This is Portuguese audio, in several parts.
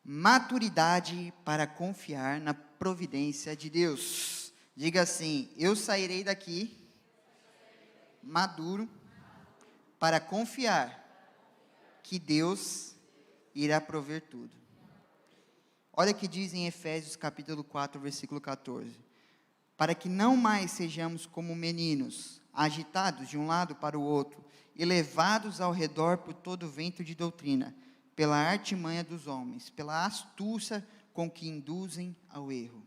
Maturidade para confiar na providência de Deus. Diga assim: eu sairei daqui maduro para confiar que Deus irá prover tudo. Olha o que diz em Efésios capítulo 4, versículo 14. Para que não mais sejamos como meninos, agitados de um lado para o outro, e levados ao redor por todo vento de doutrina, pela artimanha dos homens, pela astúcia com que induzem ao erro.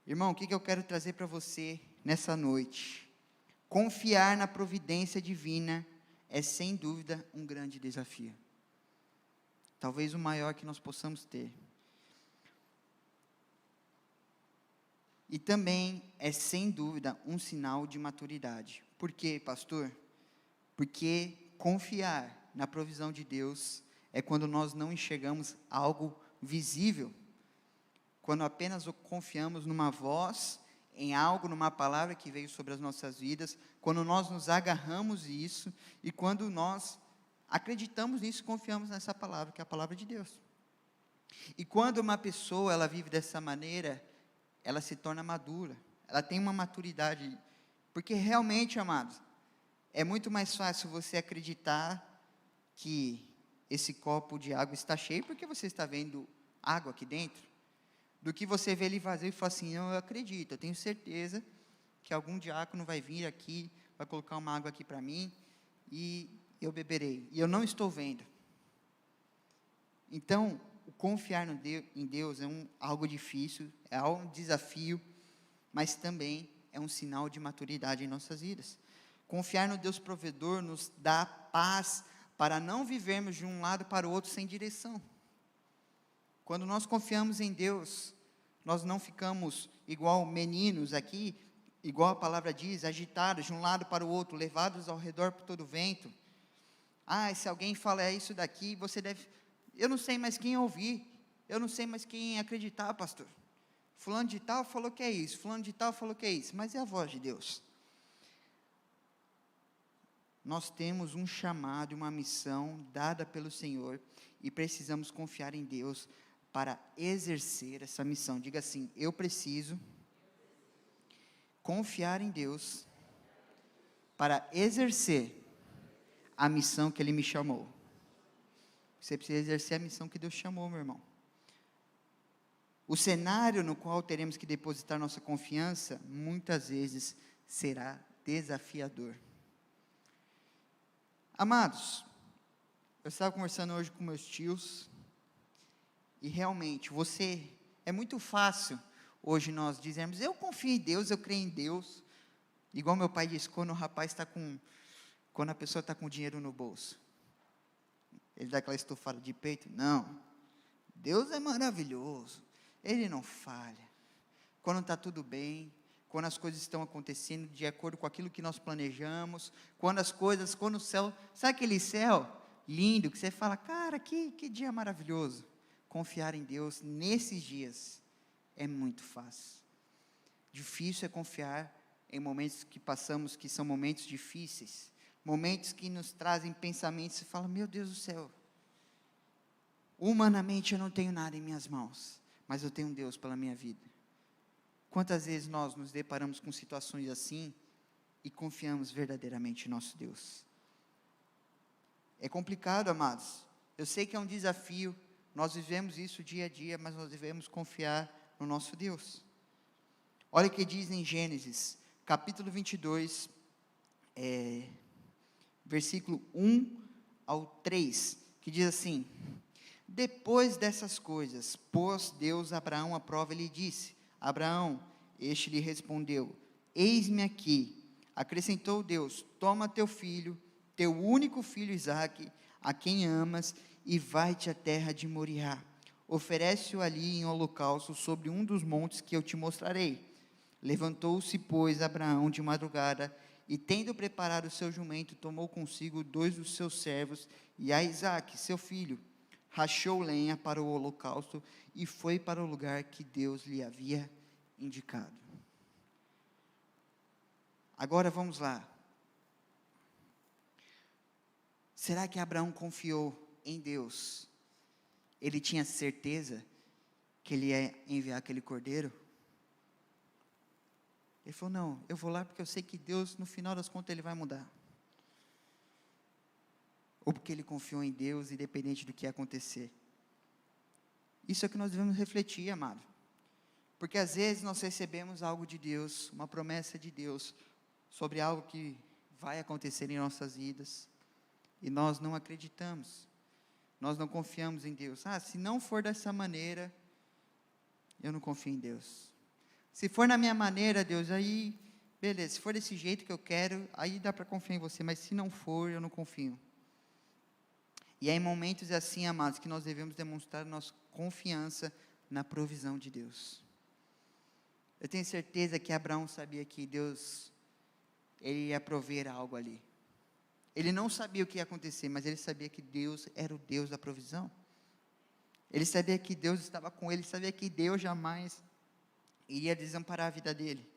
Irmão, o que eu quero trazer para você nessa noite? Confiar na providência divina é, sem dúvida, um grande desafio. Talvez o maior que nós possamos ter. E também é, sem dúvida, um sinal de maturidade. Por quê, pastor? Porque confiar na provisão de Deus é quando nós não enxergamos algo visível. Quando apenas confiamos numa voz, em algo, numa palavra que veio sobre as nossas vidas, quando nós nos agarramos nisso, e quando nós acreditamos nisso, confiamos nessa palavra, que é a palavra de Deus. E quando uma pessoa, ela vive dessa maneira, ela se torna madura, ela tem uma maturidade, porque realmente, amados, é muito mais fácil você acreditar que esse copo de água está cheio, porque você está vendo água aqui dentro, do que você ver ele vazio e falar assim: não, eu acredito, eu tenho certeza que algum diácono vai vir aqui, vai colocar uma água aqui para mim, e eu beberei, e eu não estou vendo. Então, o confiar em Deus é algo difícil, é um desafio, mas também é um sinal de maturidade em nossas vidas. Confiar no Deus provedor nos dá paz para não vivermos de um lado para o outro sem direção. Quando nós confiamos em Deus, nós não ficamos igual meninos aqui, igual a palavra diz, agitados de um lado para o outro, levados ao redor por todo o vento. Se alguém fala isso daqui, você deve... Eu não sei mais quem ouvir, eu não sei mais quem acreditar, pastor. Fulano de tal falou que é isso, fulano de tal falou que é isso, mas é a voz de Deus. Nós temos um chamado, uma missão dada pelo Senhor, e precisamos confiar em Deus para exercer essa missão. Diga assim: eu preciso confiar em Deus para exercer a missão que Ele me chamou. Você precisa exercer a missão que Deus chamou, meu irmão. O cenário no qual teremos que depositar nossa confiança, muitas vezes, será desafiador. Amados, eu estava conversando hoje com meus tios, e realmente, é muito fácil hoje nós dizermos: eu confio em Deus, eu creio em Deus. Igual meu pai disse, quando a pessoa está com dinheiro no bolso, ele dá aquela estufada de peito. Não, Deus é maravilhoso, Ele não falha. Quando está tudo bem, quando as coisas estão acontecendo de acordo com aquilo que nós planejamos, quando o céu, sabe aquele céu lindo, que você fala: cara, que dia maravilhoso. Confiar em Deus nesses dias é muito fácil. Difícil é confiar em momentos que passamos, que são momentos difíceis, momentos que nos trazem pensamentos, e fala: meu Deus do céu, humanamente eu não tenho nada em minhas mãos, mas eu tenho um Deus pela minha vida. Quantas vezes nós nos deparamos com situações assim, e confiamos verdadeiramente em nosso Deus? É complicado, amados, eu sei que é um desafio, nós vivemos isso dia a dia, mas nós devemos confiar no nosso Deus. Olha o que diz em Gênesis, capítulo 22, versículo 1 ao 3, que diz assim: depois dessas coisas, pôs Deus Abraão à prova e lhe disse: Abraão, este lhe respondeu: eis-me aqui. Acrescentou Deus: toma teu filho, teu único filho Isaque, a quem amas, e vai-te à terra de Moriá. Oferece-o ali em holocausto sobre um dos montes que eu te mostrarei. Levantou-se, pois, Abraão de madrugada, e tendo preparado o seu jumento, tomou consigo 2 dos seus servos, e a Isaque, seu filho, rachou lenha para o holocausto, e foi para o lugar que Deus lhe havia indicado. Agora vamos lá. Será que Abraão confiou em Deus? ele tinha certeza que ele ia enviar aquele cordeiro? Ele falou, não, eu vou lá porque eu sei que Deus, no final das contas, ele vai mudar. Ou porque ele confiou em Deus, independente do que ia acontecer. Isso é o que nós devemos refletir, amado. Porque às vezes nós recebemos algo de Deus, uma promessa de Deus, sobre algo que vai acontecer em nossas vidas, e nós não acreditamos, nós não confiamos em Deus. Se não for dessa maneira, eu não confio em Deus. Se for na minha maneira, Deus, aí, beleza, se for desse jeito que eu quero, aí dá para confiar em você, mas se não for, eu não confio. E é em momentos assim, amados, que nós devemos demonstrar nossa confiança na provisão de Deus. Eu tenho certeza que Abraão sabia que Deus, ele ia prover algo ali. Ele não sabia o que ia acontecer, mas ele sabia que Deus era o Deus da provisão. Ele sabia que Deus estava com ele, sabia que Deus jamais iria desamparar a vida dele.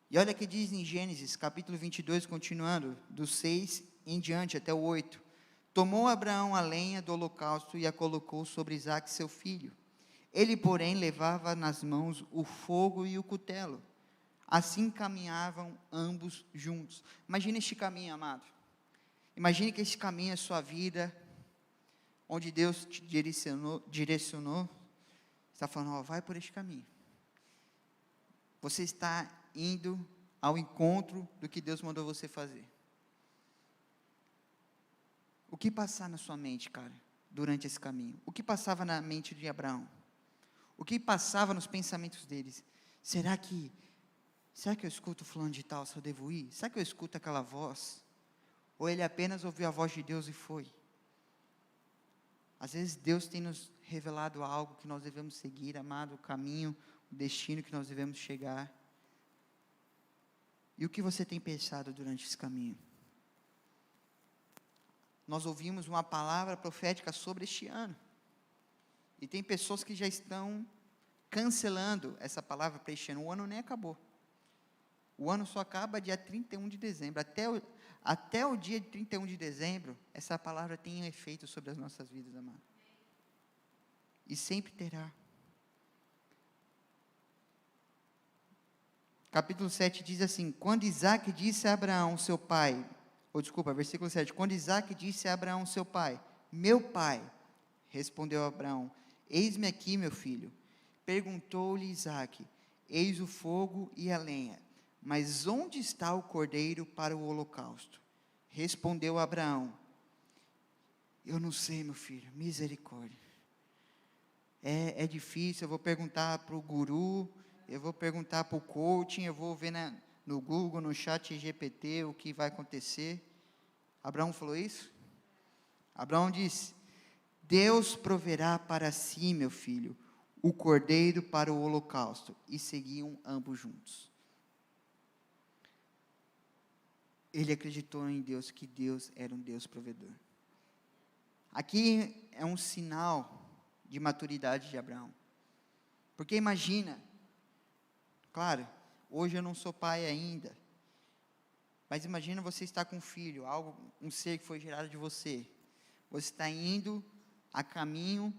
E olha o que diz em Gênesis, capítulo 22, continuando, do 6 em diante até o 8. Tomou Abraão a lenha do holocausto e a colocou sobre Isaque seu filho. Ele, porém, levava nas mãos o fogo e o cutelo. Assim caminhavam ambos juntos. Imagine este caminho, amado. Imagine que este caminho é a sua vida, onde Deus te direcionou. Está falando, vai por este caminho. Você está indo ao encontro do que Deus mandou você fazer. O que passar na sua mente, cara, durante esse caminho? O que passava na mente de Abraão? O que passava nos pensamentos deles? Será que eu escuto fulano de tal, se eu devo ir? Será que eu escuto aquela voz? Ou ele apenas ouviu a voz de Deus e foi? Às vezes Deus tem nos revelado algo que nós devemos seguir, amado, o caminho, o destino que nós devemos chegar. E o que você tem pensado durante esse caminho? Nós ouvimos uma palavra profética sobre este ano. E tem pessoas que já estão cancelando essa palavra para este ano. O ano nem acabou. O ano só acaba dia 31 de dezembro. Até o dia de 31 de dezembro, essa palavra tem um efeito sobre as nossas vidas, amado. E sempre terá. Capítulo 7 diz assim, quando Isaque disse a Abraão, seu pai, versículo 7, quando Isaque disse a Abraão, seu pai, meu pai, respondeu Abraão, eis-me aqui, meu filho. Perguntou-lhe Isaque, eis o fogo e a lenha, mas onde está o cordeiro para o holocausto? Respondeu Abraão, eu não sei, meu filho, misericórdia. É difícil, eu vou perguntar para o guru, eu vou perguntar para o coaching, eu vou ver no Google, no chat GPT, o que vai acontecer. Abraão falou isso? Abraão disse, Deus proverá para si, meu filho, o cordeiro para o holocausto. E seguiam ambos juntos. Ele acreditou em Deus, que Deus era um Deus provedor. Aqui é um sinal de maturidade de Abraão. Porque imagina, claro, hoje eu não sou pai ainda, mas imagina você estar com um filho, um ser que foi gerado de você. Você está indo a caminho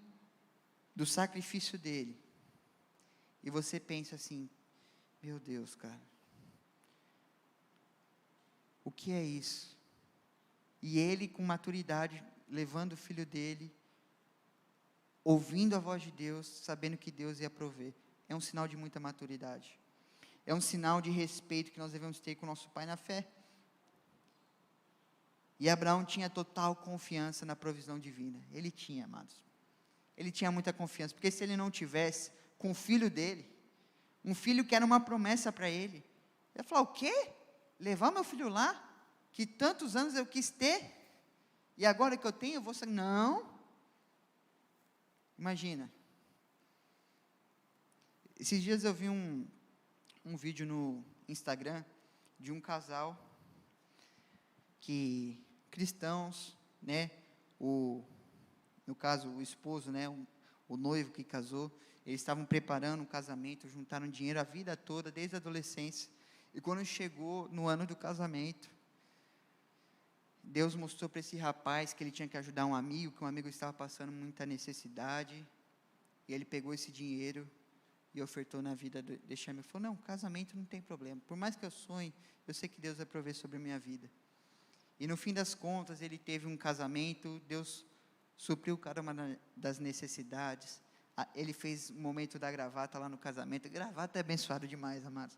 do sacrifício dele. E você pensa assim, meu Deus, cara, o que é isso? E ele com maturidade, levando o filho dele, ouvindo a voz de Deus, sabendo que Deus ia prover. É um sinal de muita maturidade. É um sinal de respeito que nós devemos ter com o nosso pai na fé. E Abraão tinha total confiança na provisão divina. Ele tinha, amados. Ele tinha muita confiança, porque se ele não tivesse, com o filho dele, um filho que era uma promessa para ele, ele ia falar, o quê? Levar meu filho lá, que tantos anos eu quis ter, e agora que eu tenho, eu vou sair. Não. Imagina. Esses dias eu vi um vídeo no Instagram, de um casal, cristãos, né, no caso, o esposo, né, o noivo que casou, eles estavam preparando um casamento, juntaram dinheiro a vida toda, desde a adolescência, e quando chegou no ano do casamento, Deus mostrou para esse rapaz que ele tinha que ajudar um amigo, que um amigo estava passando muita necessidade, e ele pegou esse dinheiro e ofertou na vida deste amigo. Ele falou, não, casamento não tem problema, por mais que eu sonhe, eu sei que Deus vai prover sobre a minha vida. E no fim das contas, ele teve um casamento, Deus supriu cada uma das necessidades, ele fez o momento da gravata lá no casamento, gravata é abençoado demais, amados.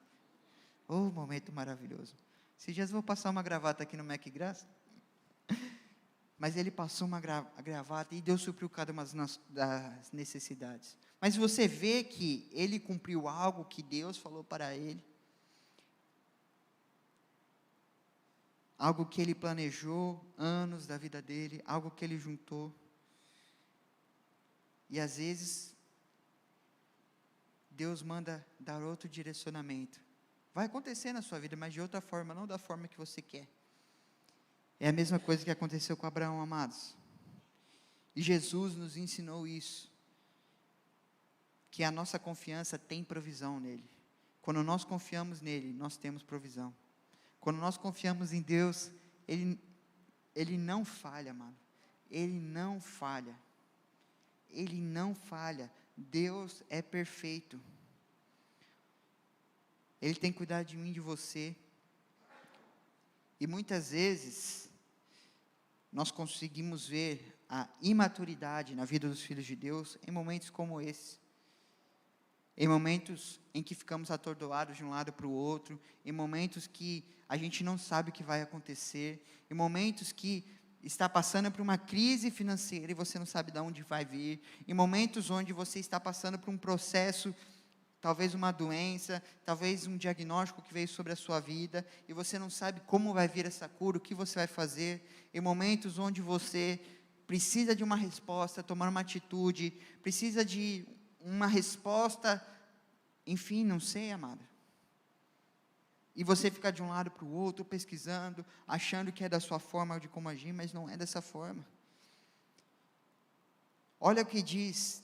Oh, momento maravilhoso. Esses dias eu vou passar uma gravata aqui no Mac Graça, mas ele passou uma gravata e Deus supriu cada uma das necessidades. Mas você vê que ele cumpriu algo que Deus falou para ele, algo que ele planejou anos da vida dele, algo que ele juntou. E às vezes, Deus manda dar outro direcionamento. Vai acontecer na sua vida, mas de outra forma, não da forma que você quer. É a mesma coisa que aconteceu com Abraão, amados. E Jesus nos ensinou isso. Que a nossa confiança tem provisão nele. Quando nós confiamos nele, nós temos provisão. Quando nós confiamos em Deus, Ele não falha, amado. Ele não falha. Ele não falha. Deus é perfeito. Ele tem cuidado de mim e de você. E muitas vezes, nós conseguimos ver a imaturidade na vida dos filhos de Deus em momentos como esse. Em momentos em que ficamos atordoados de um lado para o outro, em momentos que a gente não sabe o que vai acontecer, em momentos que está passando por uma crise financeira e você não sabe de onde vai vir, em momentos onde você está passando por um processo, talvez uma doença, talvez um diagnóstico que veio sobre a sua vida, e você não sabe como vai vir essa cura, o que você vai fazer, em momentos onde você precisa de uma resposta, tomar uma atitude, precisa de uma resposta, enfim, não sei, amada. E você fica de um lado para o outro, pesquisando, achando que é da sua forma de como agir, mas não é dessa forma. Olha o que diz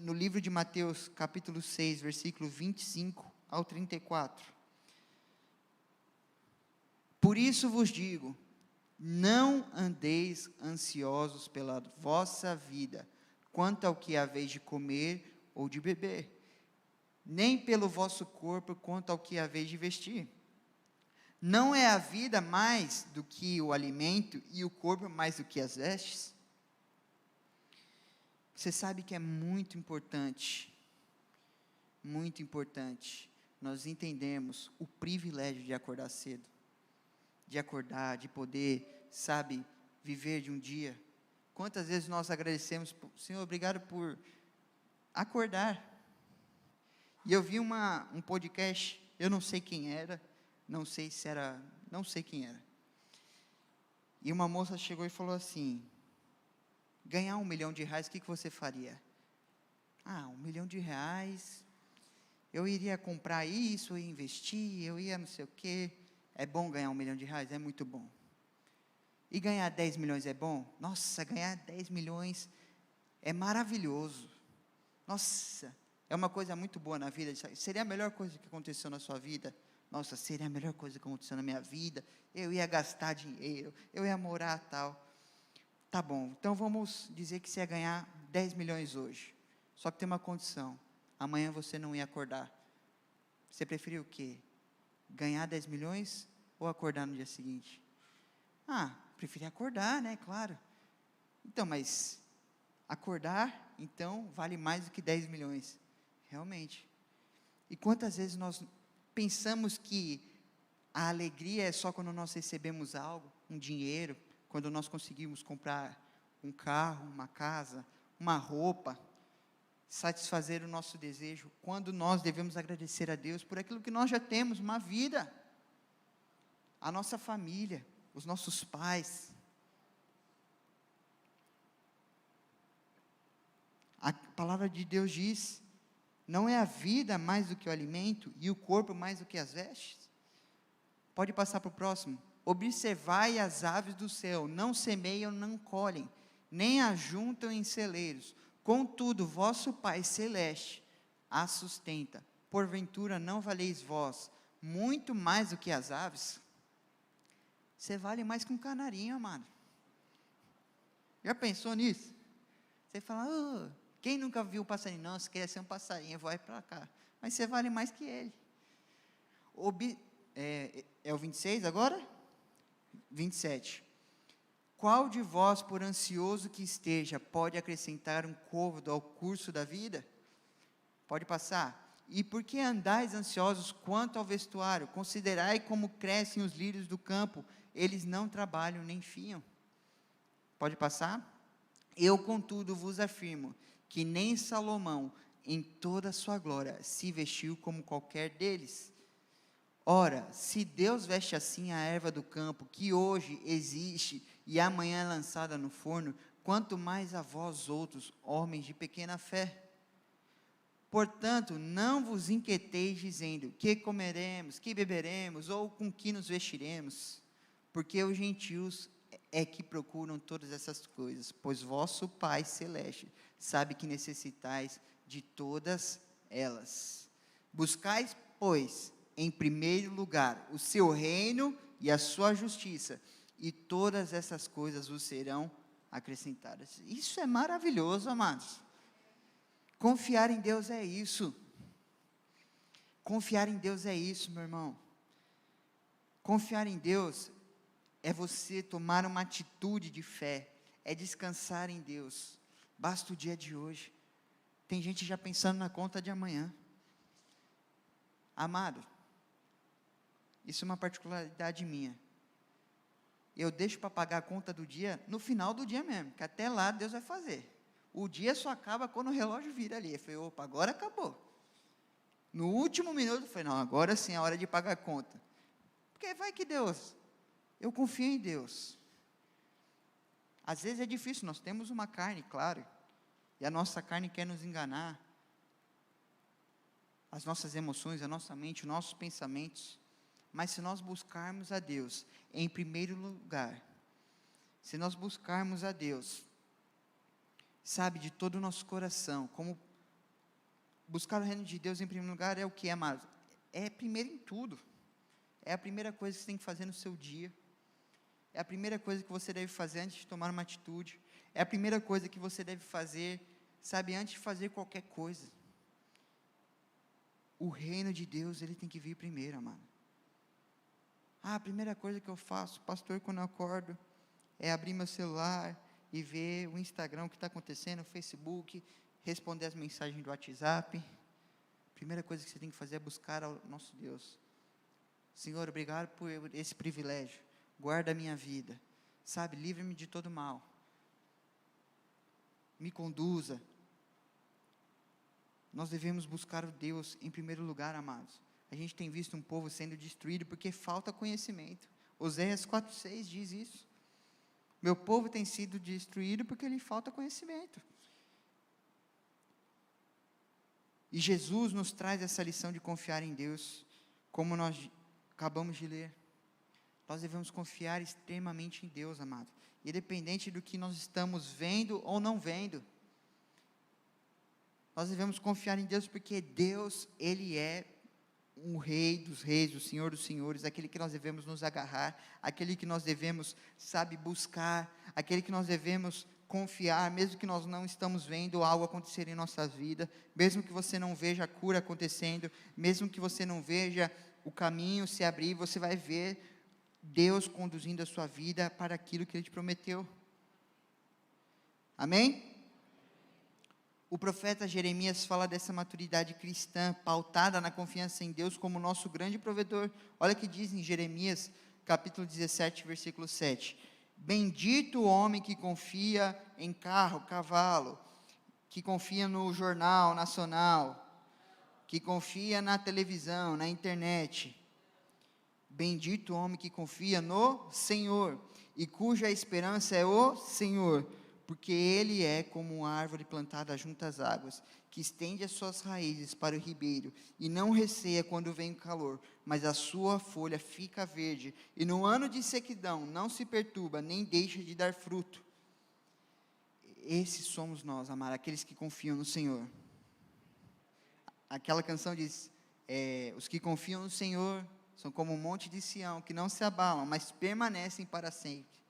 no livro de Mateus, capítulo 6, versículo 25 ao 34. Por isso vos digo, não andeis ansiosos pela vossa vida, quanto ao que haveis de comer ou de beber, nem pelo vosso corpo, quanto ao que haveis de vestir. Não é a vida mais do que o alimento, e o corpo mais do que as vestes? Você sabe que é muito importante, nós entendemos o privilégio de acordar cedo, de acordar, de poder, sabe, viver de um dia. Quantas vezes nós agradecemos, Senhor, obrigado por acordar. E eu vi um podcast, eu não sei quem era, não sei quem era. E uma moça chegou e falou assim, ganhar R$1 milhão, o que você faria? R$1 milhão, eu iria comprar isso, eu ia investir, eu ia não sei o quê. É bom ganhar R$1 milhão? É muito bom. E ganhar 10 milhões é bom? Nossa, ganhar 10 milhões é maravilhoso. Nossa, é uma coisa muito boa na vida. Seria a melhor coisa que aconteceu na sua vida? Nossa, seria a melhor coisa que aconteceu na minha vida. Eu ia gastar dinheiro, eu ia morar tal. Tá bom, então vamos dizer que você ia ganhar 10 milhões hoje. Só que tem uma condição. Amanhã você não ia acordar. Você preferiu o quê? Ganhar 10 milhões ou acordar no dia seguinte? Preferi acordar, né? Claro. Então, mas acordar, então, vale mais do que 10 milhões. Realmente. E quantas vezes nós pensamos que a alegria é só quando nós recebemos algo, um dinheiro, quando nós conseguimos comprar um carro, uma casa, uma roupa, satisfazer o nosso desejo, quando nós devemos agradecer a Deus por aquilo que nós já temos, uma vida, a nossa família, os nossos pais. A palavra de Deus diz, não é a vida mais do que o alimento, e o corpo mais do que as vestes? Pode passar para o próximo. Observai as aves do céu, não semeiam, não colhem, nem ajuntam em celeiros, contudo, vosso Pai Celeste as sustenta. Porventura não valeis vós muito mais do que as aves? Você vale mais que um canarinho, amado. Já pensou nisso? Você fala, quem nunca viu um passarinho? Não, você queria ser um passarinho, vai para cá. Mas você vale mais que ele. É o 26 agora? 27. Qual de vós, por ansioso que esteja, pode acrescentar um côvado ao curso da vida? Pode passar. E por que andais ansiosos quanto ao vestuário? Considerai como crescem os lírios do campo, eles não trabalham nem fiam. Pode passar? Eu, contudo, vos afirmo, que nem Salomão, em toda a sua glória, se vestiu como qualquer deles. Ora, se Deus veste assim a erva do campo, que hoje existe e amanhã é lançada no forno, quanto mais a vós outros, homens de pequena fé. Portanto, não vos inquieteis dizendo, que comeremos, que beberemos, ou com que nos vestiremos, porque os gentios é que procuram todas essas coisas, pois vosso Pai Celeste sabe que necessitais de todas elas. Buscais, pois, em primeiro lugar, o seu reino e a sua justiça, e todas essas coisas vos serão acrescentadas. Isso é maravilhoso, amados. Confiar em Deus é isso. Confiar em Deus é isso, meu irmão. Confiar em Deus é você tomar uma atitude de fé, é descansar em Deus. Basta o dia de hoje. Tem gente já pensando na conta de amanhã. Amado, isso é uma particularidade minha. Eu deixo para pagar a conta do dia no final do dia mesmo, que até lá Deus vai fazer. O dia só acaba quando o relógio vira ali. Eu falei, opa, agora acabou. No último minuto, eu falei, não, agora sim é a hora de pagar a conta. Porque vai que Deus, eu confio em Deus. Às vezes é difícil, nós temos uma carne, claro, e a nossa carne quer nos enganar. As nossas emoções, a nossa mente, os nossos pensamentos. Mas se nós buscarmos a Deus em primeiro lugar, se nós buscarmos a Deus, sabe, de todo o nosso coração, como buscar o reino de Deus em primeiro lugar é o que, amados? É primeiro em tudo. É a primeira coisa que você tem que fazer no seu dia. É a primeira coisa que você deve fazer antes de tomar uma atitude. É a primeira coisa que você deve fazer, sabe, antes de fazer qualquer coisa. O reino de Deus, ele tem que vir primeiro, amado. A primeira coisa que eu faço, pastor, quando eu acordo, é abrir meu celular e ver o Instagram, o que está acontecendo, o Facebook, responder as mensagens do WhatsApp. A primeira coisa que você tem que fazer é buscar ao nosso Deus. Senhor, obrigado por esse privilégio. Guarda a minha vida. Sabe, livre-me de todo mal. Me conduza. Nós devemos buscar o Deus em primeiro lugar, amados. A gente tem visto um povo sendo destruído porque falta conhecimento. Oséias 4,6 diz isso. Meu povo tem sido destruído porque lhe falta conhecimento. E Jesus nos traz essa lição de confiar em Deus, como nós acabamos de ler. Nós devemos confiar extremamente em Deus, amado, independente do que nós estamos vendo ou não vendo. Nós devemos confiar em Deus porque Deus, Ele é o Rei dos Reis, o Senhor dos Senhores, aquele que nós devemos nos agarrar, aquele que nós devemos, sabe, buscar, aquele que nós devemos confiar, mesmo que nós não estamos vendo algo acontecer em nossa vida, mesmo que você não veja a cura acontecendo, mesmo que você não veja o caminho se abrir, você vai ver Deus conduzindo a sua vida para aquilo que Ele te prometeu. Amém? O profeta Jeremias fala dessa maturidade cristã, pautada na confiança em Deus como nosso grande provedor. Olha o que diz em Jeremias, capítulo 17, versículo 7. Bendito o homem que confia em carro, cavalo, que confia no jornal nacional, que confia na televisão, na internet. Bendito o homem que confia no Senhor, e cuja esperança é o Senhor, porque ele é como uma árvore plantada junto às águas, que estende as suas raízes para o ribeiro, e não receia quando vem o calor, mas a sua folha fica verde, e no ano de sequidão não se perturba, nem deixa de dar fruto. Esses somos nós, amar, aqueles que confiam no Senhor. Aquela canção diz, os que confiam no Senhor são como um monte de Sião, que não se abalam, mas permanecem para sempre.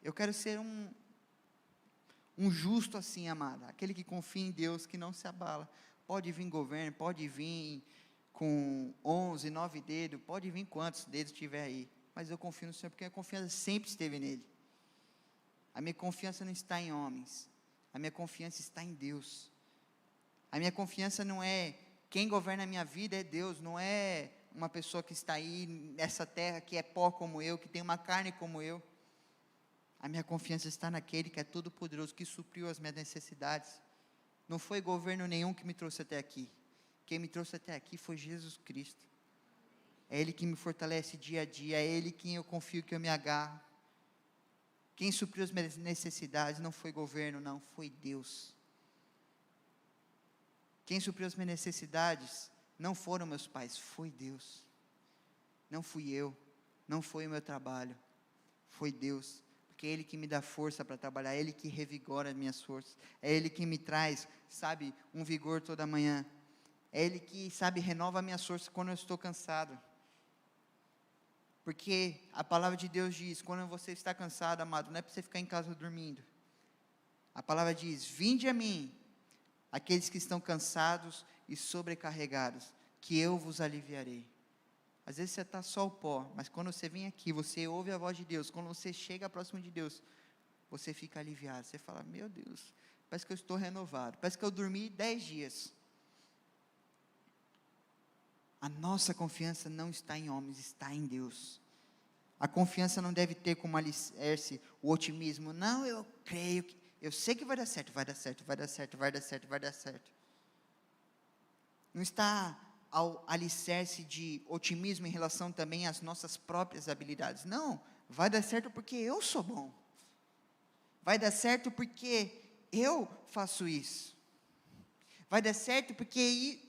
Eu quero ser um justo assim, amada, aquele que confia em Deus, que não se abala. Pode vir governo, pode vir com 11, 9 dedos, pode vir quantos dedos tiver aí, mas eu confio no Senhor, porque a confiança sempre esteve nele. A minha confiança não está em homens, a minha confiança está em Deus. A minha confiança não é quem governa a minha vida, é Deus, não é uma pessoa que está aí nessa terra, que é pó como eu, que tem uma carne como eu. A minha confiança está naquele que é todo poderoso, que supriu as minhas necessidades. Não foi governo nenhum que me trouxe até aqui. Quem me trouxe até aqui foi Jesus Cristo. É Ele que me fortalece dia a dia, é Ele quem eu confio, que eu me agarro. Quem supriu as minhas necessidades não foi governo, não, foi Deus. Quem supriu as minhas necessidades não foram meus pais, foi Deus. Não fui eu, não foi o meu trabalho, foi Deus. Porque é Ele que me dá força para trabalhar, é Ele que revigora as minhas forças, é Ele que me traz, sabe, um vigor toda manhã. É Ele que, sabe, renova as minhas forças quando eu estou cansado. Porque a palavra de Deus diz, quando você está cansado, amado, não é para você ficar em casa dormindo. A palavra diz, vinde a mim, aqueles que estão cansados e sobrecarregados, que eu vos aliviarei. Às vezes você está só o pó, mas quando você vem aqui, você ouve a voz de Deus, quando você chega próximo de Deus, você fica aliviado, você fala, meu Deus, parece que eu estou renovado, parece que eu dormi 10 dias. A nossa confiança não está em homens, está em Deus. A confiança não deve ter como alicerce o otimismo. Não, eu creio, eu sei que vai dar certo, vai dar certo, vai dar certo, vai dar certo, vai dar certo. Não está ao alicerce de otimismo em relação também às nossas próprias habilidades. Não, vai dar certo porque eu sou bom. Vai dar certo porque eu faço isso. Vai dar certo porque...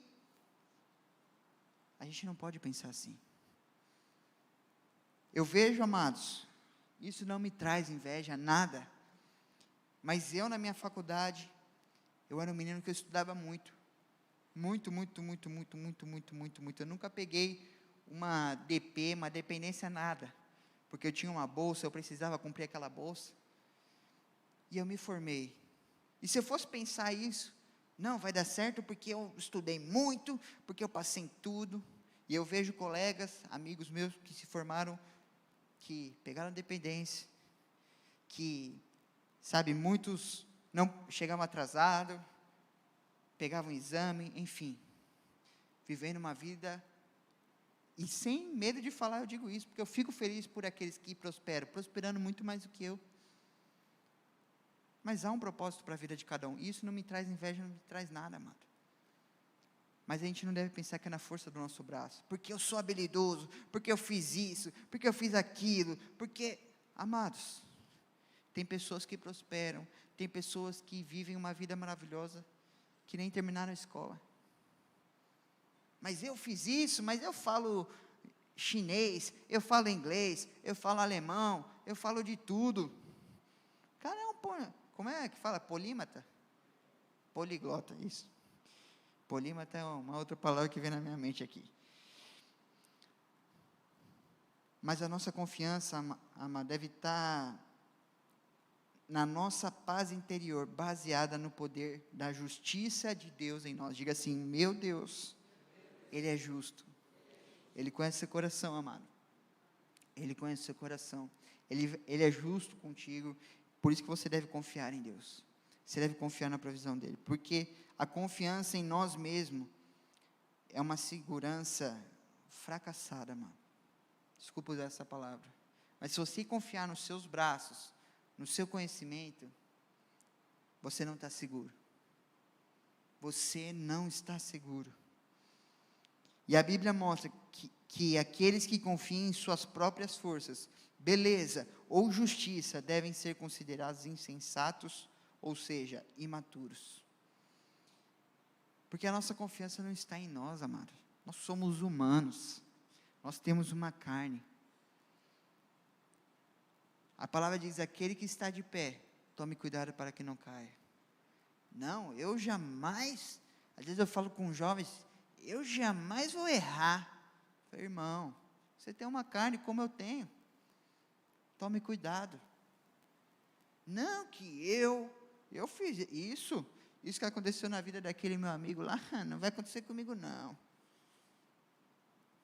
A gente não pode pensar assim. Eu vejo, amados, isso não me traz inveja, nada. Mas eu, na minha faculdade, eu era um menino que eu estudava muito. Muito. Eu nunca peguei uma DP, uma dependência, nada. Porque eu tinha uma bolsa, eu precisava cumprir aquela bolsa. E eu me formei. E se eu fosse pensar isso, não, vai dar certo porque eu estudei muito, porque eu passei em tudo. E eu vejo colegas, amigos meus que se formaram, que pegaram dependência, que, sabe, muitos não chegavam atrasados, pegavam exame, enfim, vivendo uma vida, e sem medo de falar eu digo isso, porque eu fico feliz por aqueles que prosperam, prosperando muito mais do que eu. Mas há um propósito para a vida de cada um, e isso não me traz inveja, não me traz nada, amado. Mas a gente não deve pensar que é na força do nosso braço, porque eu sou habilidoso, porque eu fiz isso, porque eu fiz aquilo, porque, amados, tem pessoas que prosperam, tem pessoas que vivem uma vida maravilhosa, que nem terminaram a escola. Mas eu fiz isso, mas eu falo chinês, eu falo inglês, eu falo alemão, eu falo de tudo. Cara, como é que fala? Polímata? Poliglota, isso. Polímata é uma outra palavra que vem na minha mente aqui. Mas a nossa confiança, ama, deve estar na nossa paz interior, baseada no poder da justiça de Deus em nós. Diga assim, meu Deus, Ele é justo. Ele conhece seu coração, amado. Ele conhece seu coração. Ele é justo contigo. Por isso que você deve confiar em Deus. Você deve confiar na provisão dEle. Porque a confiança em nós mesmos é uma segurança fracassada, mano. Desculpa usar essa palavra. Mas se você confiar nos seus braços, no seu conhecimento, você não está seguro. Você não está seguro. E a Bíblia mostra que aqueles que confiam em suas próprias forças, beleza ou justiça, devem ser considerados insensatos, ou seja, imaturos. Porque a nossa confiança não está em nós, amados. Nós somos humanos. Nós temos uma carne. A palavra diz, aquele que está de pé, tome cuidado para que não caia. Não, eu jamais, às vezes eu falo com jovens, eu jamais vou errar. Falei, irmão, você tem uma carne como eu tenho. Tome cuidado. Não que eu fiz isso que aconteceu na vida daquele meu amigo lá, não vai acontecer comigo não.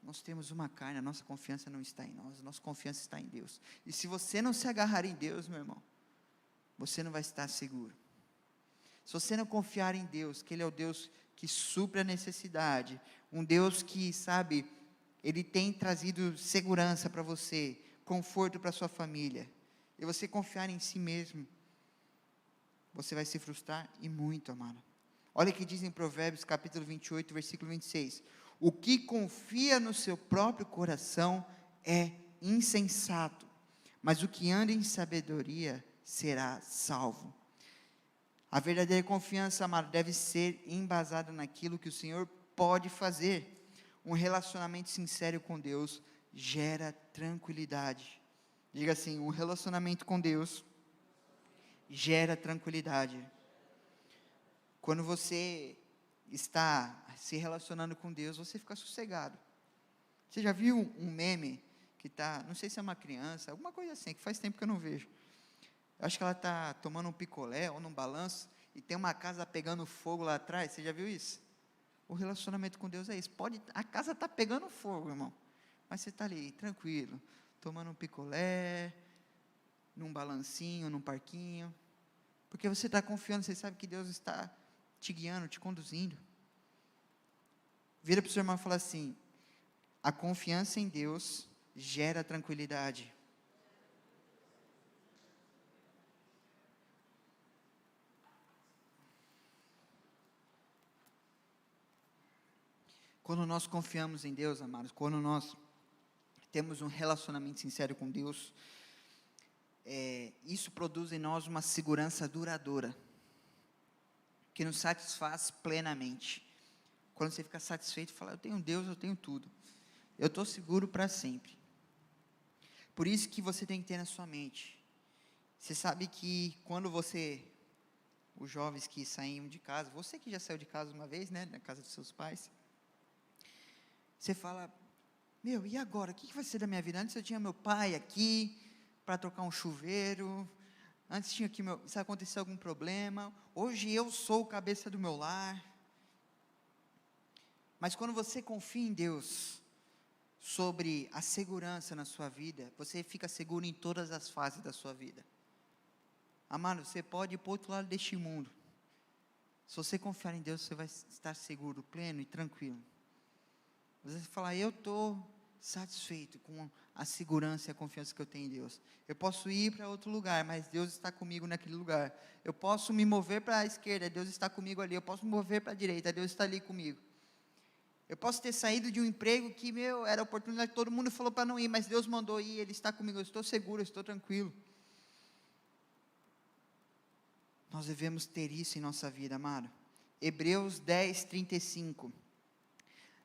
Nós temos uma carne, a nossa confiança não está em nós, a nossa confiança está em Deus. E se você não se agarrar em Deus, meu irmão, você não vai estar seguro. Se você não confiar em Deus, que Ele é o Deus que supre a necessidade, um Deus que, sabe, Ele tem trazido segurança para você, conforto para a sua família, e você confiar em si mesmo, você vai se frustrar e muito, amado. Olha o que diz em Provérbios capítulo 28, versículo 26. O que confia no seu próprio coração é insensato, mas o que anda em sabedoria será salvo. A verdadeira confiança, amado, deve ser embasada naquilo que o Senhor pode fazer. Um relacionamento sincero com Deus gera tranquilidade. Diga assim, um relacionamento com Deus gera tranquilidade. Quando você está se relacionando com Deus, você fica sossegado. Você já viu um meme que está, não sei se é uma criança, alguma coisa assim, que faz tempo que eu não vejo. Eu acho que ela está tomando um picolé ou num balanço e tem uma casa pegando fogo lá atrás. Você já viu isso? O relacionamento com Deus é isso. A casa está pegando fogo, irmão, mas você está ali, tranquilo, tomando um picolé, num balancinho, num parquinho, porque você está confiando, você sabe que Deus está te guiando, te conduzindo. Vira para o seu irmão e fala assim: a confiança em Deus gera tranquilidade. Quando nós confiamos em Deus, amados, quando nós temos um relacionamento sincero com Deus, isso produz em nós uma segurança duradoura, que nos satisfaz plenamente. Quando você fica satisfeito, fala, eu tenho Deus, eu tenho tudo, eu estou seguro para sempre. Por isso que você tem que ter na sua mente, você sabe que quando os jovens que saíam de casa, você que já saiu de casa uma vez, né, na casa dos seus pais, você fala, e agora, o que vai ser da minha vida? Antes eu tinha meu pai aqui, para trocar um chuveiro, antes tinha aqui, se acontecer algum problema, hoje eu sou o cabeça do meu lar. Mas quando você confia em Deus, sobre a segurança na sua vida, você fica seguro em todas as fases da sua vida. Amado, você pode ir para o outro lado deste mundo, se você confiar em Deus, você vai estar seguro, pleno e tranquilo. Você vai falar, eu estou satisfeito com a segurança e a confiança que eu tenho em Deus. Eu posso ir para outro lugar, mas Deus está comigo naquele lugar. Eu posso me mover para a esquerda, Deus está comigo ali. Eu posso me mover para a direita, Deus está ali comigo. Eu posso ter saído de um emprego que, era a oportunidade, todo mundo falou para não ir, mas Deus mandou ir, Ele está comigo, eu estou seguro, eu estou tranquilo. Nós devemos ter isso em nossa vida, amado. Hebreus 10, 35.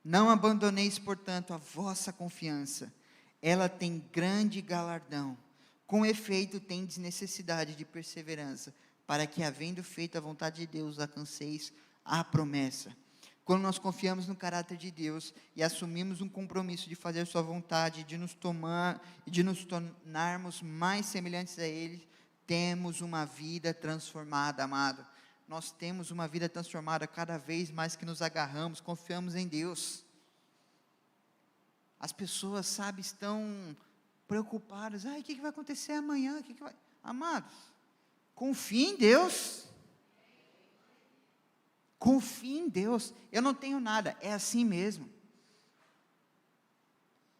Não abandoneis, portanto, a vossa confiança, ela tem grande galardão. Com efeito, tendes necessidade de perseverança, para que, havendo feito a vontade de Deus, alcanceis a promessa. Quando nós confiamos no caráter de Deus e assumimos um compromisso de fazer sua vontade, de nos tornarmos mais semelhantes a Ele, temos uma vida transformada, amado. Nós temos uma vida transformada cada vez mais que nos agarramos, confiamos em Deus. As pessoas, estão preocupadas. O que vai acontecer amanhã? Amados, confie em Deus. Confie em Deus. Eu não tenho nada, é assim mesmo.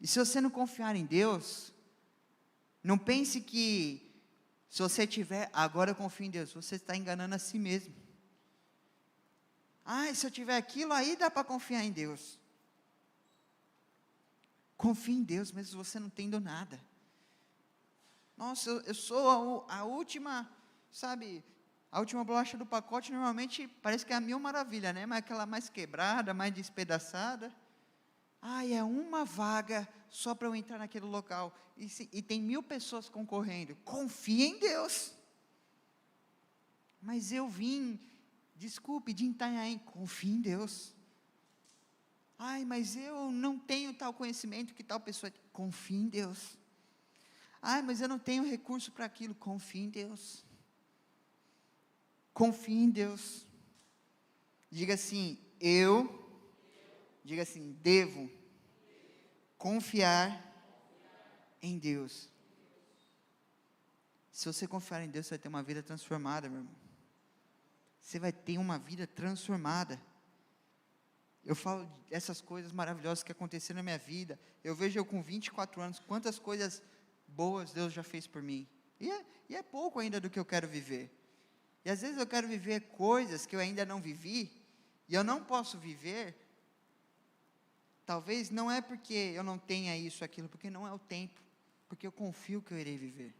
E se você não confiar em Deus, não pense que, se você tiver, agora eu confio em Deus, você está enganando a si mesmo. Se eu tiver aquilo, aí dá para confiar em Deus. Confie em Deus, mesmo você não tendo nada. Nossa, eu sou a última, a última bolacha do pacote. Normalmente parece que é a mil maravilha, né? Mas aquela mais quebrada, mais despedaçada. É uma vaga só para eu entrar naquele local. E tem 1000 pessoas concorrendo. Confie em Deus. Mas eu vim, desculpe, de Itanhaém. Confie em Deus. Ai, mas eu não tenho tal conhecimento que tal pessoa tem. Confie em Deus. Ai, mas eu não tenho recurso para aquilo. Confie em Deus. Confie em Deus. Diga assim, diga assim, devo confiar em Deus. Se você confiar em Deus, você vai ter uma vida transformada, meu irmão. Você vai ter uma vida transformada. Eu falo dessas coisas maravilhosas que aconteceram na minha vida. Eu vejo eu com 24 anos, quantas coisas boas Deus já fez por mim. E é pouco ainda do que eu quero viver. E às vezes eu quero viver coisas que eu ainda não vivi, e eu não posso viver, talvez não é porque eu não tenha isso, aquilo, porque não é o tempo, porque eu confio que eu irei viver.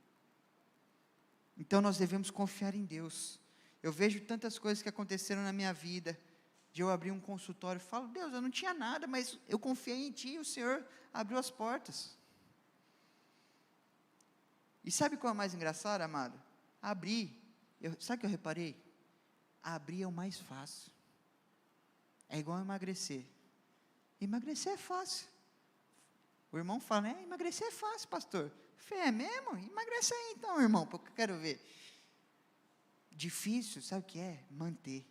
Então nós devemos confiar em Deus. Eu vejo tantas coisas que aconteceram na minha vida, de eu abrir um consultório, e falo, Deus, eu não tinha nada, mas eu confiei em Ti, e o Senhor abriu as portas. E sabe qual é o mais engraçado, amado? Abrir, sabe o que eu reparei? Abrir é o mais fácil. É igual emagrecer. Emagrecer é fácil. O irmão fala, né? Emagrecer é fácil, pastor. É mesmo? Emagrece aí então, irmão, porque eu quero ver. Difícil, sabe o que é? Manter.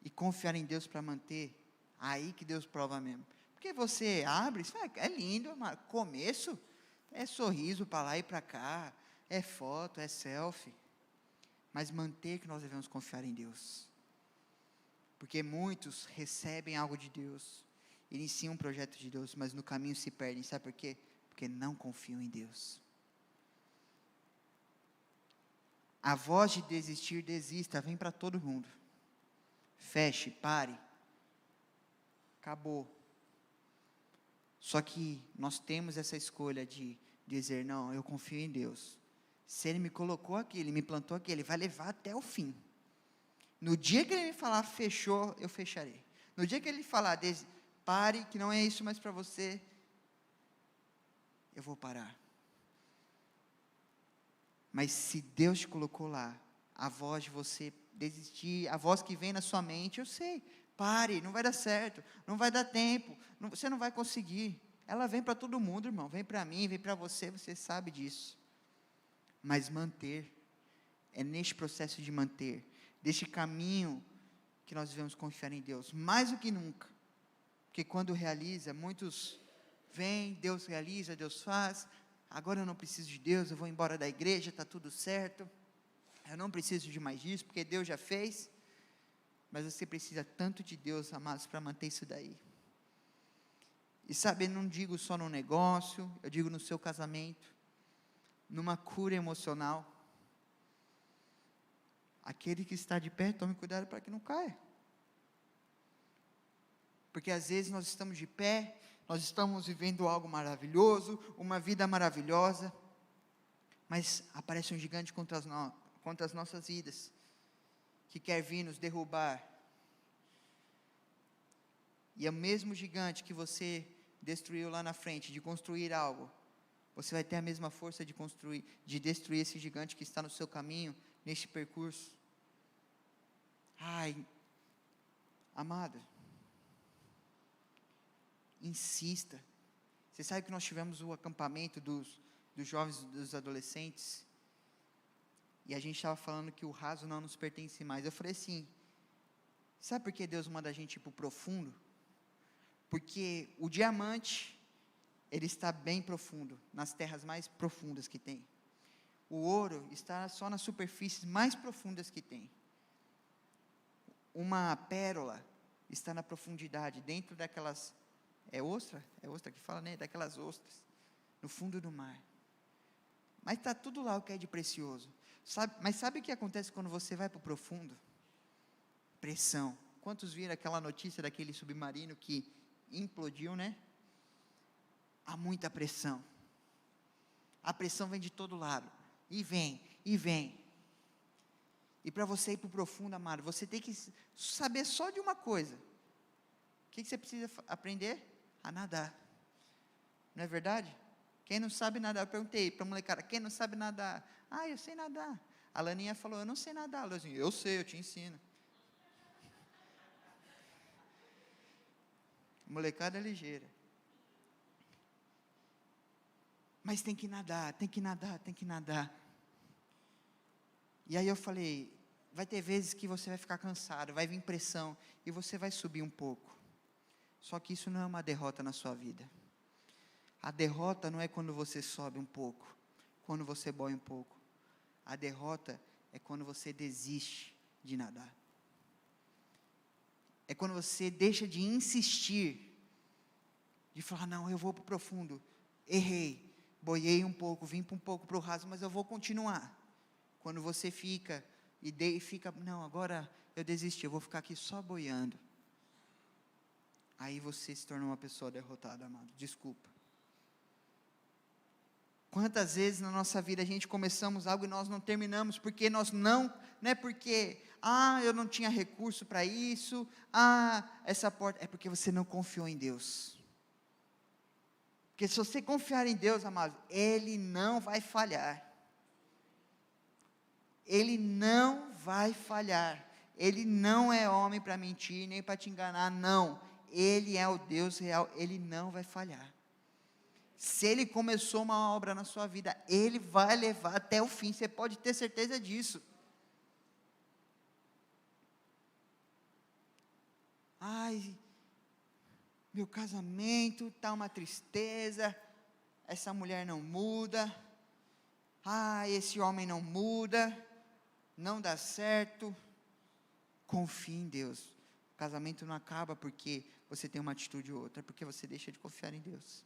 E confiar em Deus para manter, aí que Deus prova mesmo. Porque você abre, é lindo, mas começo é sorriso para lá e para cá, é foto, é selfie. Mas manter que nós devemos confiar em Deus. Porque muitos recebem algo de Deus, iniciam um projeto de Deus, mas no caminho se perdem. Sabe por quê? Porque não confiam em Deus. A voz de desistir, desista, vem para todo mundo. Feche, pare. Acabou. Só que nós temos essa escolha de dizer, não, eu confio em Deus. Se Ele me colocou aqui, Ele me plantou aqui, Ele vai levar até o fim. No dia que Ele me falar, fechou, eu fecharei. No dia que Ele falar, pare, que não é isso mais para você, eu vou parar. Mas se Deus te colocou lá, a voz de você desistir, a voz que vem na sua mente, eu sei, pare, não vai dar certo, não vai dar tempo, você não vai conseguir. Ela vem para todo mundo, irmão, vem para mim, vem para você sabe disso. Mas manter, é neste processo de manter, deste caminho, que nós devemos confiar em Deus, mais do que nunca. Porque quando realiza, muitos vêm, Deus realiza, Deus faz, agora eu não preciso de Deus, eu vou embora da igreja, está tudo certo, eu não preciso de mais disso, porque Deus já fez. Mas você precisa tanto de Deus, amados, para manter isso daí. E sabe, eu não digo só no negócio, eu digo no seu casamento, numa cura emocional. Aquele que está de pé, tome cuidado para que não caia. Porque às vezes nós estamos de pé, nós estamos vivendo algo maravilhoso, uma vida maravilhosa, mas aparece um gigante contra as nossas vidas, que quer vir nos derrubar. E é o mesmo gigante que você destruiu lá na frente, de construir algo, você vai ter a mesma força de destruir esse gigante que está no seu caminho, neste percurso. Ai, amada, insista. Você sabe que nós tivemos o acampamento dos jovens, dos adolescentes, e a gente estava falando que o raso não nos pertence mais. Eu falei assim, sabe por que Deus manda a gente ir para o profundo? Porque o diamante, ele está bem profundo, nas terras mais profundas que tem. O ouro está só nas superfícies mais profundas que tem. Uma pérola está na profundidade, dentro daquelas, é ostra que fala, né? Daquelas ostras, no fundo do mar. Mas está tudo lá o que é de precioso. Mas sabe o que acontece quando você vai para o profundo? Pressão. Quantos viram aquela notícia daquele submarino que implodiu, né? Há muita pressão. A pressão vem de todo lado. E vem, e vem. E para você ir para o profundo, amado, você tem que saber só de uma coisa. O que você precisa aprender? A nadar. Não é verdade? Quem não sabe nadar? Eu perguntei para a molecada, quem não sabe nadar? Ah, eu sei nadar. A Laninha falou, eu não sei nadar. Luzinho, eu sei, eu te ensino. Molecada é ligeira. Mas tem que nadar, tem que nadar, tem que nadar. E aí eu falei, vai ter vezes que você vai ficar cansado, vai vir pressão, e você vai subir um pouco. Só que isso não é uma derrota na sua vida. A derrota não é quando você sobe um pouco, quando você boia um pouco. A derrota é quando você desiste de nadar. É quando você deixa de insistir, de falar, não, eu vou para o profundo, errei, boiei um pouco, vim um pouco para o raso, mas eu vou continuar. Quando você fica, não, agora eu desisti, eu vou ficar aqui só boiando. Aí você se torna uma pessoa derrotada, amado, desculpa. Quantas vezes na nossa vida a gente começamos algo e nós não terminamos, porque nós não é porque, eu não tinha recurso para isso, essa porta, é porque você não confiou em Deus. Porque se você confiar em Deus, amado, Ele não vai falhar. Ele não vai falhar. Ele não é homem para mentir, nem para te enganar, não. Ele é o Deus real, Ele não vai falhar. Se Ele começou uma obra na sua vida, Ele vai levar até o fim, você pode ter certeza disso. Meu casamento está uma tristeza, essa mulher não muda, esse homem não muda, não dá certo. Confie em Deus. O casamento não acaba porque você tem uma atitude ou outra, é porque você deixa de confiar em Deus.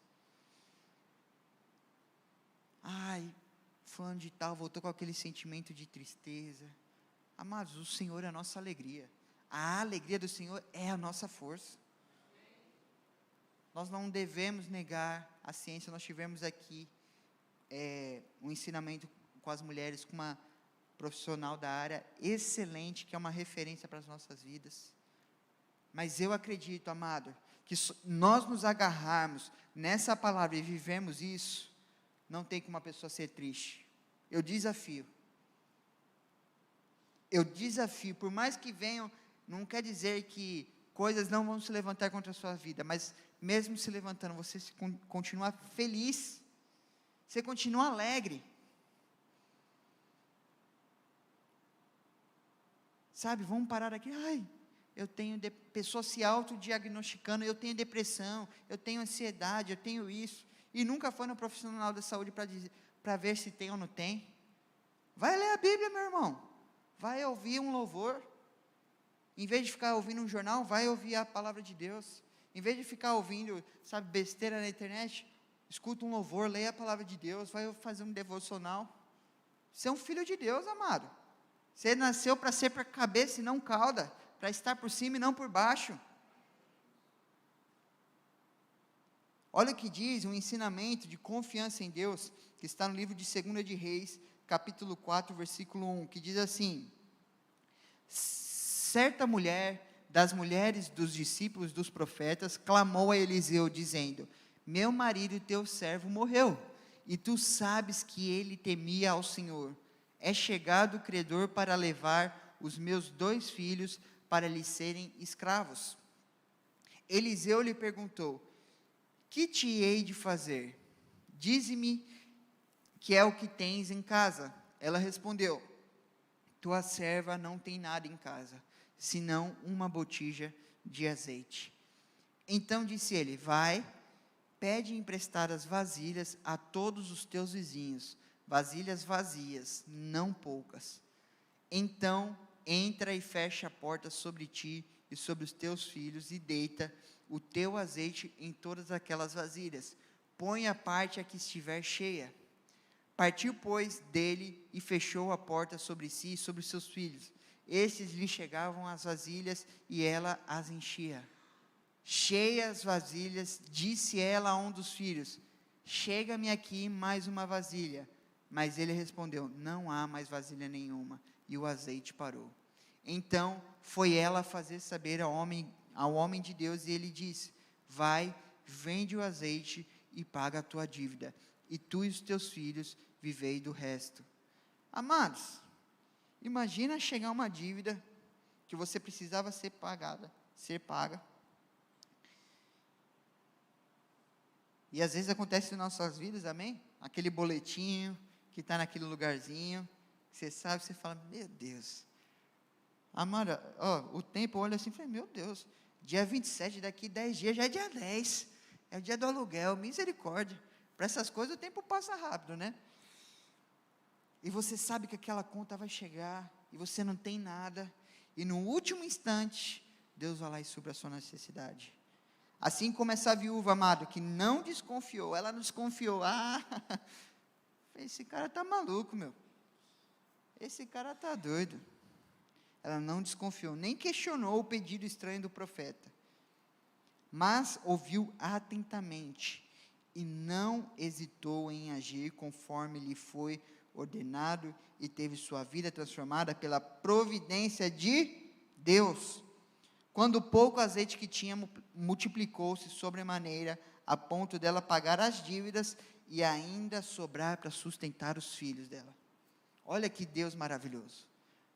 Fulano de tal voltou com aquele sentimento de tristeza. Amados, o Senhor é a nossa alegria. A alegria do Senhor é a nossa força. Nós não devemos negar a ciência. Nós tivemos aqui um ensinamento com as mulheres, com uma profissional da área excelente, que é uma referência para as nossas vidas. Mas eu acredito, amado, que nós nos agarrarmos nessa palavra e vivemos isso, não tem como uma pessoa ser triste. Eu desafio, por mais que venham, não quer dizer que coisas não vão se levantar contra a sua vida, mas mesmo se levantando, você continua feliz, você continua alegre. Sabe, vamos parar aqui, eu tenho, pessoa se autodiagnosticando, eu tenho depressão, eu tenho ansiedade, eu tenho isso, e nunca foi no profissional da saúde para ver se tem ou não tem. Vai ler a Bíblia, meu irmão, vai ouvir um louvor, em vez de ficar ouvindo um jornal, vai ouvir a palavra de Deus, em vez de ficar ouvindo, besteira na internet, escuta um louvor, leia a palavra de Deus, vai fazer um devocional. Você é um filho de Deus, amado. Você nasceu para ser para cabeça e não cauda, para estar por cima e não por baixo. Olha o que diz um ensinamento de confiança em Deus, que está no livro de 2 de Reis, capítulo 4, versículo 1, que diz assim: certa mulher, das mulheres dos discípulos dos profetas, clamou a Eliseu, dizendo: meu marido, teu servo, morreu, e tu sabes que ele temia ao Senhor. É chegado o credor para levar os meus 2 filhos para lhe serem escravos. Eliseu lhe perguntou: que te hei de fazer? Dize-me que é o que tens em casa. Ela respondeu: tua serva não tem nada em casa, senão uma botija de azeite. Então disse ele: vai, pede emprestadas vasilhas a todos os teus vizinhos, vasilhas vazias, não poucas. Então entra e fecha a porta sobre ti e sobre os teus filhos, e deita o teu azeite em todas aquelas vasilhas. Põe a parte a que estiver cheia. Partiu, pois, dele e fechou a porta sobre si e sobre os seus filhos. Estes lhe chegavam as vasilhas e ela as enchia. Cheias as vasilhas, disse ela a um dos filhos: chega-me aqui mais uma vasilha. Mas ele respondeu: não há mais vasilha nenhuma. E o azeite parou. Então foi ela fazer saber ao homem de Deus, e ele disse: vai, vende o azeite e paga a tua dívida, e tu e os teus filhos vivei do resto. Amados, imagina chegar uma dívida que você precisava ser paga, E às vezes acontece em nossas vidas, amém? Aquele boletinho que está naquele lugarzinho, você sabe, você fala, meu Deus. Amada, o tempo olha assim, fala, meu Deus, dia 27, daqui 10 dias já é dia 10. É o dia do aluguel, misericórdia. Para essas coisas o tempo passa rápido, né? E você sabe que aquela conta vai chegar, e você não tem nada, e no último instante, Deus vai lá e supra a sua necessidade. Assim como essa viúva, amado, que não desconfiou, ela não desconfiou, esse cara está maluco, meu, esse cara está doido. Ela não desconfiou, nem questionou o pedido estranho do profeta, mas ouviu atentamente, e não hesitou em agir conforme lhe foi ordenado, e teve sua vida transformada pela providência de Deus. Quando o pouco azeite que tinha multiplicou-se sobremaneira, a ponto dela pagar as dívidas e ainda sobrar para sustentar os filhos dela. Olha que Deus maravilhoso.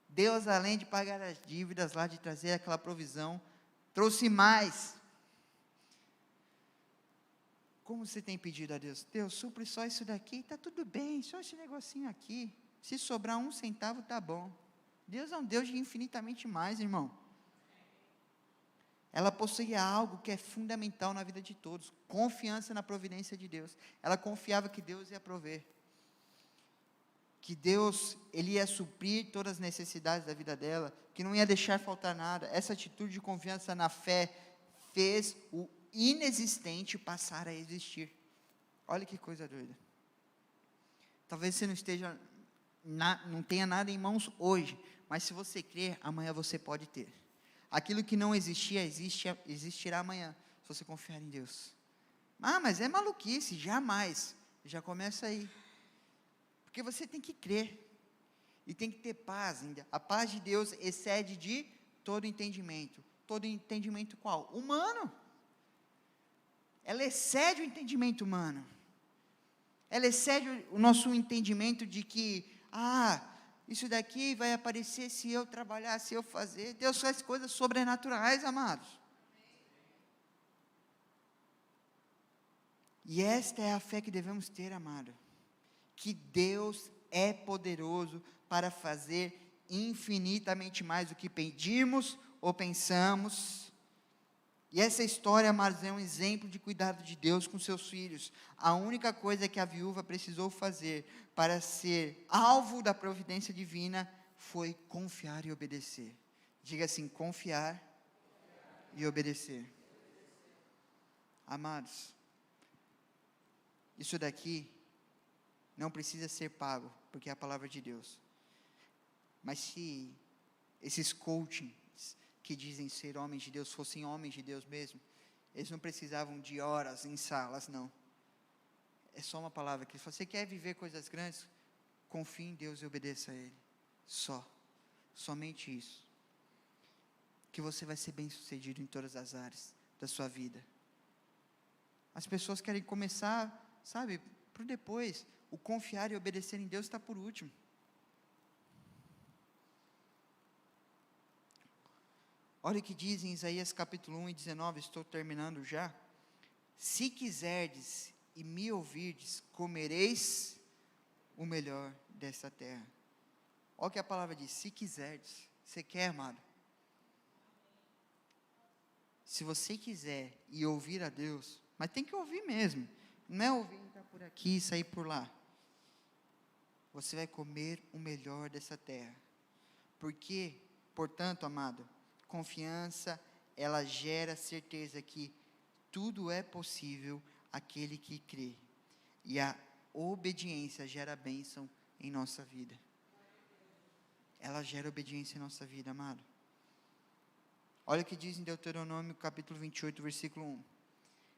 Deus, além de pagar as dívidas lá, de trazer aquela provisão, trouxe mais. Como você tem pedido a Deus? Deus, supre só isso daqui, está tudo bem, só esse negocinho aqui. Se sobrar 1 centavo, está bom. Deus é um Deus de infinitamente mais, irmão. Ela possuía algo que é fundamental na vida de todos, confiança na providência de Deus. Ela confiava que Deus ia prover, que Deus, Ele ia suprir todas as necessidades da vida dela, que não ia deixar faltar nada. Essa atitude de confiança na fé fez o inexistente passar a existir. Olha que coisa doida. Talvez você não tenha nada em mãos hoje, mas se você crer, amanhã você pode ter. Aquilo que não existia, existirá amanhã, se você confiar em Deus. Mas é maluquice, jamais. Já começa aí. Porque você tem que crer. E tem que ter paz ainda. A paz de Deus excede de todo entendimento. Todo entendimento qual? Humano. Ela excede o entendimento humano. Ela excede o nosso entendimento de que, isso daqui vai aparecer se eu trabalhar, se eu fazer. Deus faz coisas sobrenaturais, amados. E esta é a fé que devemos ter, amado. Que Deus é poderoso para fazer infinitamente mais do que pedimos ou pensamos. E essa história, amados, é um exemplo de cuidado de Deus com seus filhos. A única coisa que a viúva precisou fazer para ser alvo da providência divina foi confiar e obedecer. Diga assim, confiar e obedecer. Amados, isso daqui não precisa ser pago, porque é a palavra de Deus. Mas se esses coachings que dizem ser homens de Deus fossem homens de Deus mesmo, eles não precisavam de horas em salas, não. É só uma palavra que você quer viver coisas grandes, confie em Deus e obedeça a Ele. Somente isso. Que você vai ser bem sucedido em todas as áreas da sua vida. As pessoas querem começar, sabe, por depois. O confiar e obedecer em Deus está por último. Olha o que diz em Isaías capítulo 1 e 19, estou terminando já. Se quiserdes e me ouvirdes, comereis o melhor desta terra. Olha o que a palavra diz, se quiserdes. Você quer, amado? Se você quiser e ouvir a Deus, mas tem que ouvir mesmo, não é ouvir entrar por aqui e sair por lá. Você vai comer o melhor dessa terra. Porque, portanto, amado, confiança, ela gera certeza que tudo é possível àquele que crê. E a obediência gera bênção em nossa vida. Ela gera obediência em nossa vida, amado. Olha o que diz em Deuteronômio capítulo 28, versículo 1.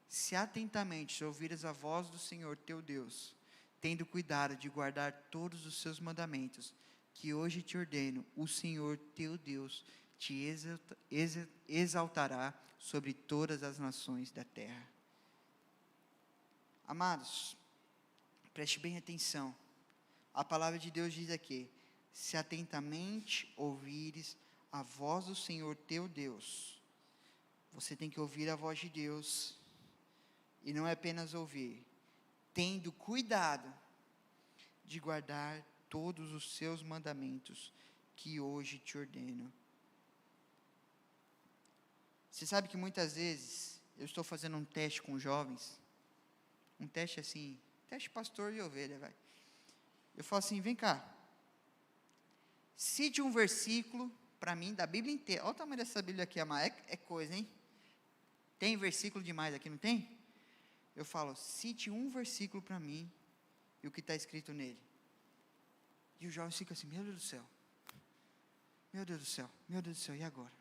Se atentamente ouvires a voz do Senhor teu Deus, tendo cuidado de guardar todos os seus mandamentos, que hoje te ordeno, o Senhor teu Deus te exaltará sobre todas as nações da terra. Amados, preste bem atenção. A palavra de Deus diz aqui, se atentamente ouvires a voz do Senhor teu Deus, você tem que ouvir a voz de Deus, E não é apenas ouvir, tendo cuidado de guardar todos os seus mandamentos que hoje te ordeno. Você sabe que muitas vezes eu estou fazendo um teste com jovens, um teste assim, teste pastor e ovelha, vai. Eu falo assim, vem cá, cite um versículo para mim da Bíblia inteira. Olha o tamanho dessa Bíblia aqui, amar, é coisa, hein? Tem versículo demais aqui, não tem? Eu falo, cite um versículo para mim e o que está escrito nele. E o jovem fica assim, meu Deus do céu, meu Deus do céu, meu Deus do céu, e agora?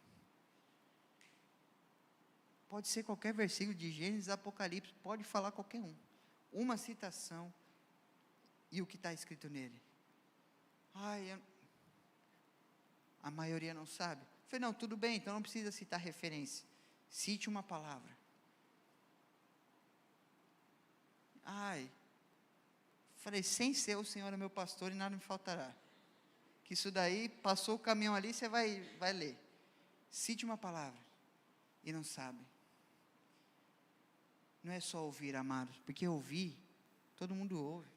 Pode ser qualquer versículo de Gênesis, Apocalipse, pode falar qualquer um. Uma citação e o que está escrito nele. A maioria não sabe. Eu falei, não, tudo bem, então não precisa citar referência. Cite uma palavra. Falei, sem ser o Senhor é meu pastor e nada me faltará. Que isso daí, passou o caminhão ali, você vai ler. Cite uma palavra. E não sabe. Não é só ouvir, amados, porque ouvir, todo mundo ouve.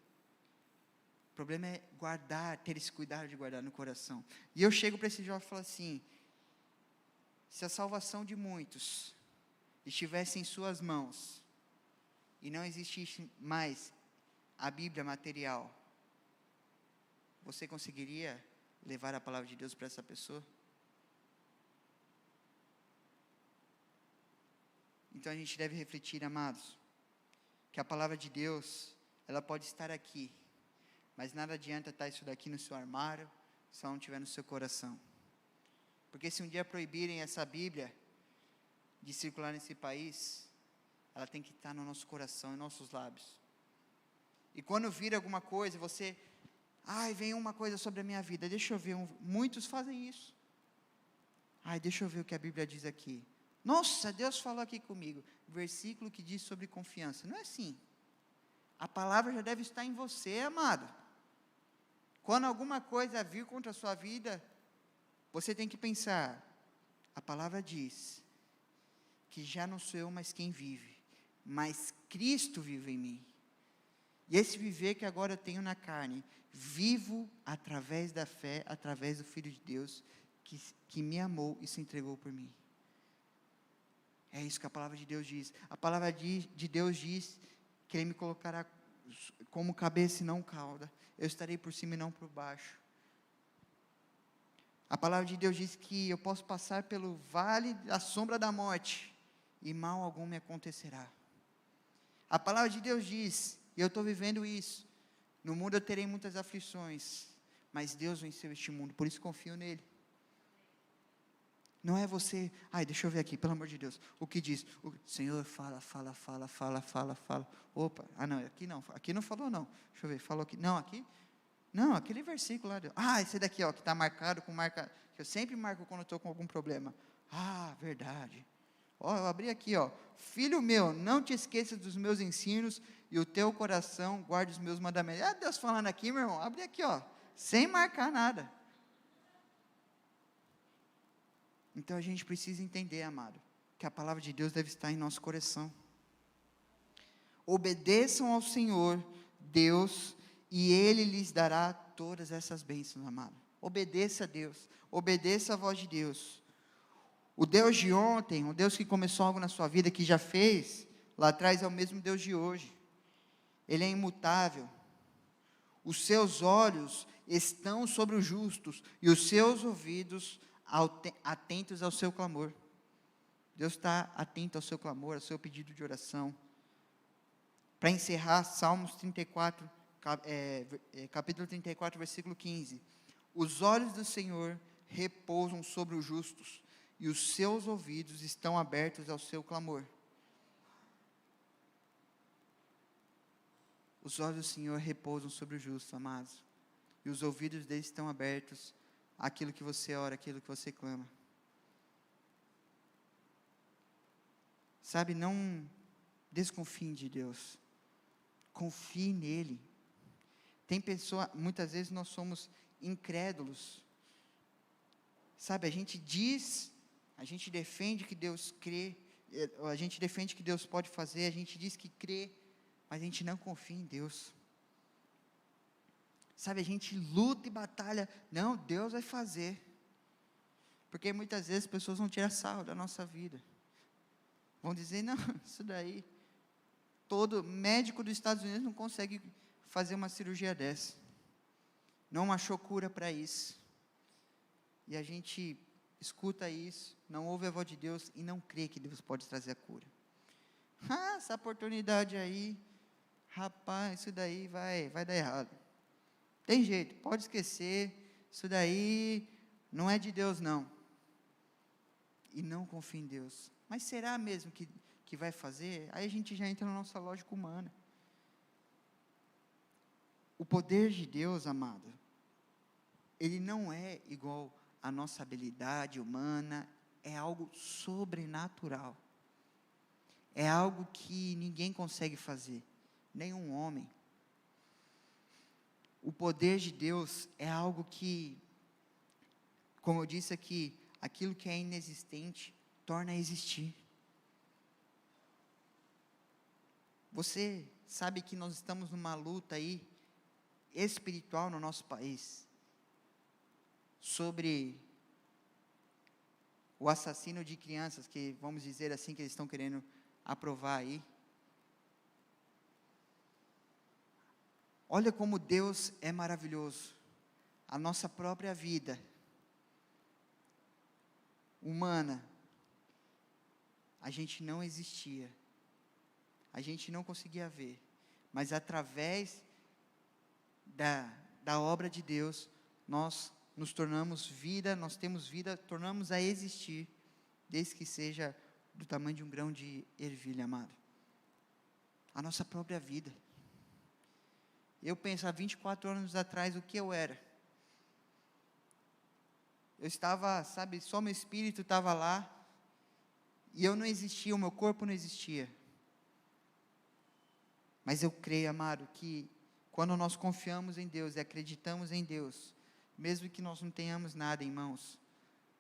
O problema é guardar, ter esse cuidado de guardar no coração. E eu chego para esse jovem e falo assim, se a salvação de muitos estivesse em suas mãos, e não existisse mais a Bíblia material, você conseguiria levar a palavra de Deus para essa pessoa? Então a gente deve refletir, amados, que a palavra de Deus, ela pode estar aqui, mas nada adianta estar isso daqui no seu armário, se ela não estiver no seu coração. Porque se um dia proibirem essa Bíblia de circular nesse país, ela tem que estar no nosso coração, em nossos lábios. E quando vir alguma coisa, você, vem uma coisa sobre a minha vida, deixa eu ver, muitos fazem isso. Deixa eu ver o que a Bíblia diz aqui. Nossa, Deus falou aqui comigo. Versículo que diz sobre confiança. Não é assim. A palavra já deve estar em você, amado. Quando alguma coisa vir contra a sua vida, você tem que pensar, a palavra diz, que já não sou eu mais quem vive, mas Cristo vive em mim. E esse viver que agora eu tenho na carne, vivo através da fé, através do Filho de Deus, que me amou e se entregou por mim. É isso que a palavra de Deus diz. A palavra de Deus diz que Ele me colocará como cabeça e não cauda. Eu estarei por cima e não por baixo. A palavra de Deus diz que eu posso passar pelo vale da sombra da morte e mal algum me acontecerá. A palavra de Deus diz, e eu estou vivendo isso, no mundo eu terei muitas aflições, mas Deus venceu este mundo, por isso confio nele. Não é você, deixa eu ver aqui, pelo amor de Deus, o que diz? O Senhor fala. Opa, não, aqui não falou não. Deixa eu ver, falou aqui, não, aqui? Não, aquele versículo lá, esse daqui, que está marcado com marca, que eu sempre marco quando estou com algum problema. Verdade. Eu abri aqui, filho meu, não te esqueças dos meus ensinos e o teu coração guarde os meus mandamentos. Deus falando aqui, meu irmão, abri aqui, sem marcar nada. Então a gente precisa entender, amado, que a palavra de Deus deve estar em nosso coração. Obedeçam ao Senhor, Deus, e Ele lhes dará todas essas bênçãos, amado. Obedeça a Deus, obedeça a voz de Deus. O Deus de ontem, o Deus que começou algo na sua vida, que já fez, lá atrás é o mesmo Deus de hoje. Ele é imutável. Os seus olhos estão sobre os justos, e os seus ouvidos atentos ao seu clamor. Deus está atento ao seu clamor, ao seu pedido de oração. Para encerrar, Salmos 34, capítulo 34, versículo 15. Os olhos do Senhor repousam sobre os justos, e os seus ouvidos estão abertos ao seu clamor. Os olhos do Senhor repousam sobre os justos, amados, e os ouvidos deles estão abertos àquilo que você ora, àquilo que você clama. Sabe, não desconfie de Deus, confie nele. Tem pessoa, muitas vezes nós somos incrédulos, sabe, a gente defende que Deus crê, a gente defende que Deus pode fazer, a gente diz que crê, mas a gente não confia em Deus. Sabe, a gente luta e batalha, não, Deus vai fazer. Porque muitas vezes as pessoas vão tirar sarro da nossa vida. Vão dizer, não, isso daí, todo médico dos Estados Unidos não consegue fazer uma cirurgia dessa. Não achou cura para isso. E a gente escuta isso, não ouve a voz de Deus e não crê que Deus pode trazer a cura. Essa oportunidade aí, rapaz, isso daí vai dar errado. Tem jeito, pode esquecer, isso daí não é de Deus não. E não confia em Deus. Mas será mesmo que vai fazer? Aí a gente já entra na nossa lógica humana. O poder de Deus, amado, ele não é igual à nossa habilidade humana, é algo sobrenatural. É algo que ninguém consegue fazer, nenhum homem. O poder de Deus é algo que, como eu disse aqui, aquilo que é inexistente torna a existir. Você sabe que nós estamos numa luta aí espiritual no nosso país sobre o assassino de crianças, que vamos dizer assim, que eles estão querendo aprovar aí. Olha como Deus é maravilhoso. A nossa própria vida humana, a gente não existia, a gente não conseguia ver, mas através da obra de Deus, nós nos tornamos vida, nós temos vida, tornamos a existir, desde que seja do tamanho de um grão de ervilha, amado. A nossa própria vida. Eu penso, há 24 anos atrás, o que eu era? Eu estava, sabe, só meu espírito estava lá, e eu não existia, o meu corpo não existia. Mas eu creio, amado, que quando nós confiamos em Deus e acreditamos em Deus, mesmo que nós não tenhamos nada em mãos,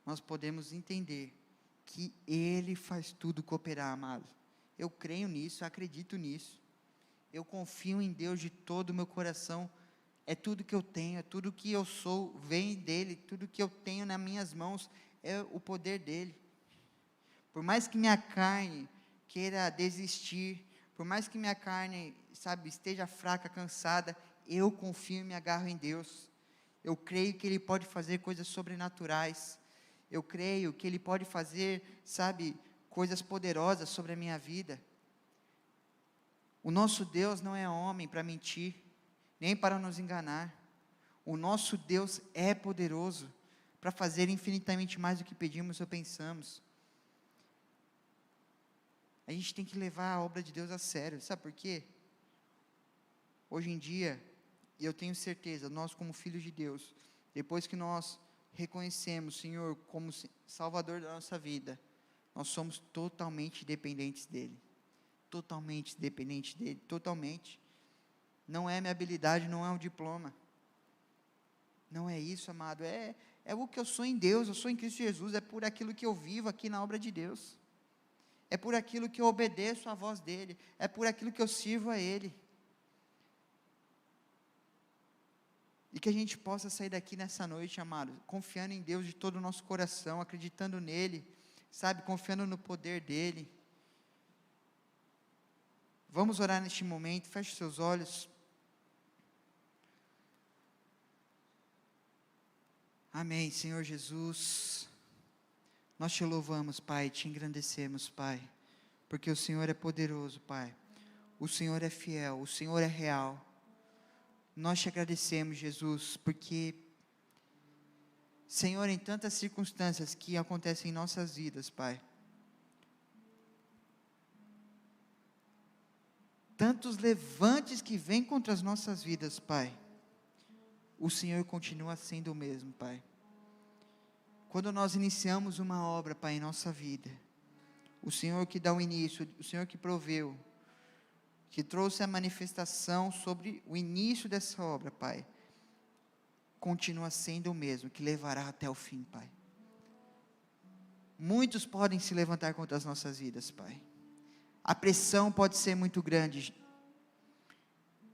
nós podemos entender que Ele faz tudo cooperar, amado. Eu creio nisso, eu acredito nisso. Eu confio em Deus de todo o meu coração. É tudo que eu tenho, é tudo que eu sou, vem dEle. Tudo que eu tenho nas minhas mãos é o poder dEle. Por mais que minha carne queira desistir, por mais que minha carne, sabe, esteja fraca, cansada, eu confio e me agarro em Deus. Eu creio que Ele pode fazer coisas sobrenaturais. Eu creio que Ele pode fazer, sabe, coisas poderosas sobre a minha vida. O nosso Deus não é homem para mentir, nem para nos enganar. O nosso Deus é poderoso para fazer infinitamente mais do que pedimos ou pensamos. A gente tem que levar a obra de Deus a sério, sabe por quê? Hoje em dia, e eu tenho certeza, nós como filhos de Deus, depois que nós reconhecemos o Senhor como Salvador da nossa vida, nós somos totalmente dependentes dEle. Totalmente dependente dEle, totalmente. Não é minha habilidade, não é um diploma. Não é isso, amado, é o que eu sou em Deus, eu sou em Cristo Jesus, é por aquilo que eu vivo aqui na obra de Deus. É por aquilo que eu obedeço à voz dEle, é por aquilo que eu sirvo a Ele. E que a gente possa sair daqui nessa noite, amado, confiando em Deus de todo o nosso coração, acreditando nele, sabe, confiando no poder dEle. Vamos orar neste momento, feche seus olhos. Amém, Senhor Jesus. Nós te louvamos, Pai, te engrandecemos, Pai, porque o Senhor é poderoso, Pai. O Senhor é fiel, o Senhor é real. Nós te agradecemos, Jesus, porque, Senhor, em tantas circunstâncias que acontecem em nossas vidas, Pai, tantos levantes que vêm contra as nossas vidas, Pai, o Senhor continua sendo o mesmo, Pai. Quando nós iniciamos uma obra, Pai, em nossa vida, o Senhor que dá o início, o Senhor que proveu, que trouxe a manifestação sobre o início dessa obra, Pai, continua sendo o mesmo, que levará até o fim, Pai. muitos podem se levantar contra as nossas vidas, Pai. A pressão pode ser muito grande,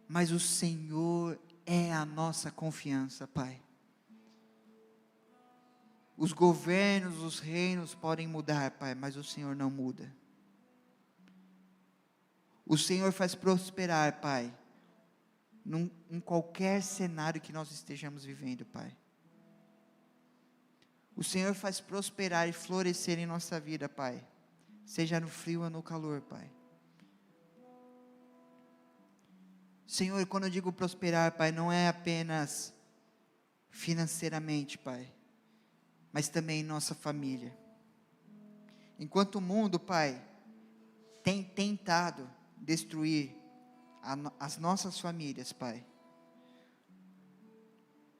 mas o Senhor é a nossa confiança, Pai. Os governos, os reinos podem mudar, Pai, mas o Senhor não muda. O Senhor faz prosperar, Pai, em qualquer cenário que nós estejamos vivendo, Pai. O Senhor faz prosperar e florescer em nossa vida, Pai, seja no frio ou no calor, Pai. Senhor, quando eu digo prosperar, Pai, não é apenas financeiramente, Pai, mas também em nossa família. Enquanto o mundo, Pai, tem tentado destruir as nossas famílias, Pai,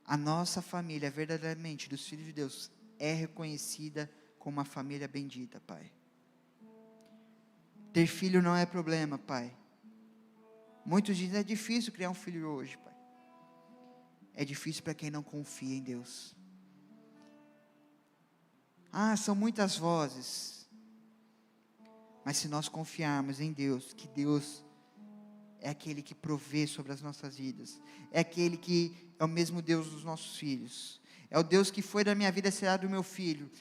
a nossa família, verdadeiramente, dos filhos de Deus, é reconhecida como uma família bendita, Pai. Ter filho não é problema, Pai. Muitos dizem, é difícil criar um filho hoje, Pai. É difícil para quem não confia em Deus. São muitas vozes. Mas se nós confiarmos em Deus, que Deus é aquele que provê sobre as nossas vidas, é aquele que é o mesmo Deus dos nossos filhos, é o Deus que foi da minha vida, será do meu filho,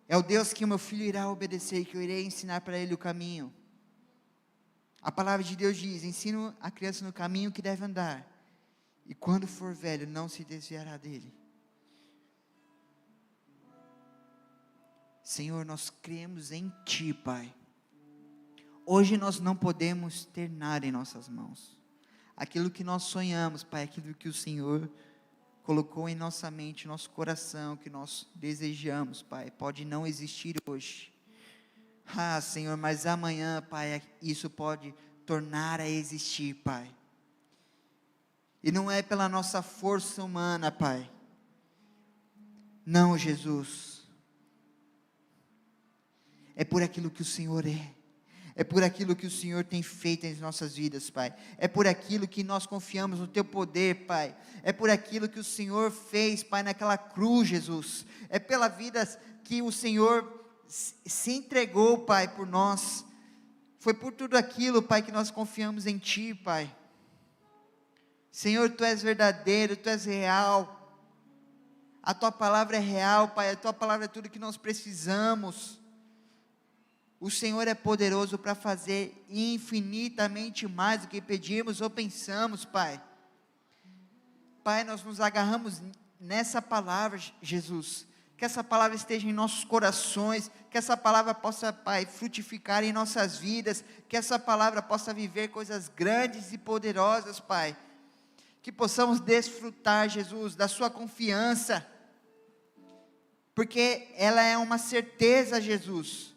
é o Deus que o meu filho irá obedecer, que eu irei ensinar para ele o caminho. A palavra de Deus diz, ensina a criança no caminho que deve andar, e quando for velho, não se desviará dele. Senhor, nós cremos em Ti, Pai. Hoje nós não podemos ter nada em nossas mãos. Aquilo que nós sonhamos, Pai, aquilo que o Senhor colocou em nossa mente, nosso coração, que nós desejamos, Pai, pode não existir hoje. Senhor, mas amanhã, Pai, isso pode tornar a existir, Pai. E não é pela nossa força humana, Pai. Não, Jesus. É por aquilo que o Senhor é. É por aquilo que o Senhor tem feito em nossas vidas, Pai. É por aquilo que nós confiamos no Teu poder, Pai. É por aquilo que o Senhor fez, Pai, naquela cruz, Jesus. É pela vida que o Senhor se entregou, Pai, por nós. Foi por tudo aquilo, Pai, que nós confiamos em Ti, Pai. Senhor, Tu és verdadeiro, Tu és real. A Tua palavra é real, Pai. A Tua palavra é tudo que nós precisamos. O Senhor é poderoso para fazer infinitamente mais do que pedimos ou pensamos, Pai. Pai, nós nos agarramos nessa palavra, Jesus. Que essa palavra esteja em nossos corações, que essa palavra possa, Pai, frutificar em nossas vidas, que essa palavra possa viver coisas grandes e poderosas, Pai. Que possamos desfrutar, Jesus, da Sua confiança, porque ela é uma certeza, Jesus.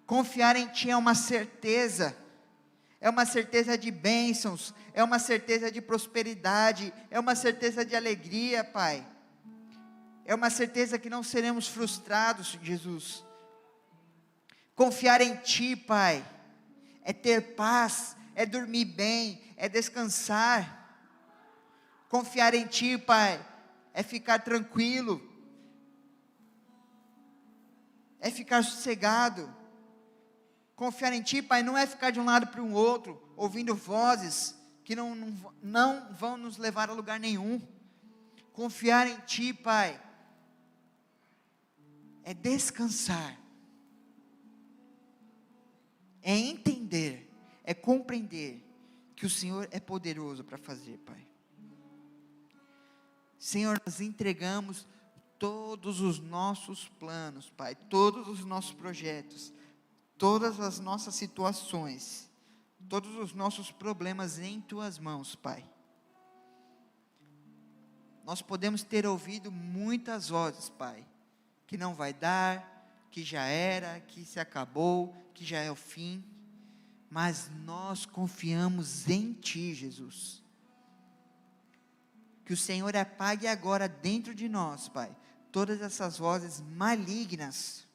Confiar em Ti é uma certeza de bênçãos, é uma certeza de prosperidade, é uma certeza de alegria, Pai, é uma certeza que não seremos frustrados, Jesus. Confiar em Ti, Pai, é ter paz, é dormir bem, é descansar. Confiar em Ti, Pai, é ficar tranquilo, é ficar sossegado. Confiar em Ti, Pai, não é ficar de um lado para o outro, ouvindo vozes que não vão nos levar a lugar nenhum. Confiar em Ti, Pai, é descansar, é entender, é compreender que o Senhor é poderoso para fazer, Pai. Senhor, nós entregamos todos os nossos planos, Pai, todos os nossos projetos, todas as nossas situações, todos os nossos problemas em Tuas mãos, Pai. Nós podemos ter ouvido muitas vozes, Pai, que não vai dar, que já era, que se acabou, que já é o fim, mas nós confiamos em Ti, Jesus. Que o Senhor apague agora dentro de nós, Pai, todas essas vozes malignas,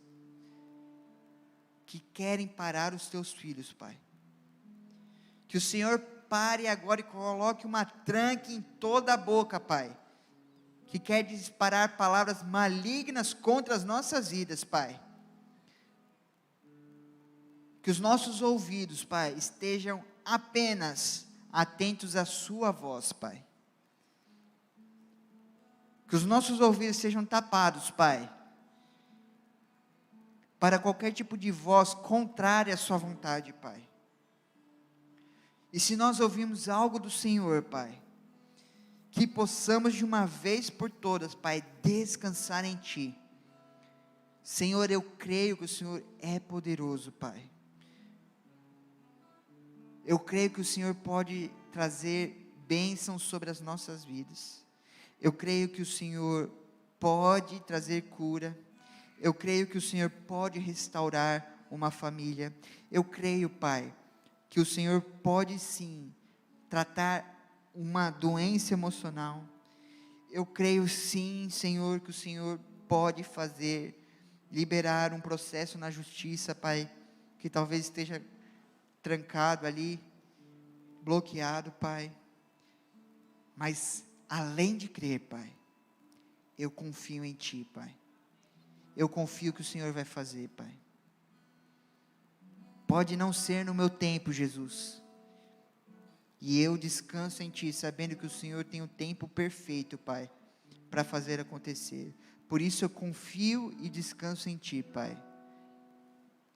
que querem parar os Teus filhos, Pai. Que o Senhor pare agora e coloque uma tranca em toda a boca, Pai, que quer disparar palavras malignas contra as nossas vidas, Pai. Que os nossos ouvidos, Pai, estejam apenas atentos à sua voz, Pai. Que os nossos ouvidos sejam tapados, Pai, para qualquer tipo de voz contrária à sua vontade, Pai. E se nós ouvirmos algo do Senhor, Pai, que possamos de uma vez por todas, Pai, descansar em Ti. Senhor, eu creio que o Senhor é poderoso, Pai. Eu creio que o Senhor pode trazer bênçãos sobre as nossas vidas. Eu creio que o Senhor pode trazer cura. Eu creio que o Senhor pode restaurar uma família. Eu creio, Pai, que o Senhor pode sim tratar uma doença emocional. Eu creio sim, Senhor, que o Senhor pode liberar um processo na justiça, Pai, que talvez esteja trancado ali, bloqueado, Pai. Mas, além de crer, Pai, eu confio em Ti, Pai. Eu confio que o Senhor vai fazer, Pai. Pode não ser no meu tempo, Jesus. E eu descanso em Ti, sabendo que o Senhor tem o tempo perfeito, Pai, para fazer acontecer. Por isso eu confio e descanso em Ti, Pai.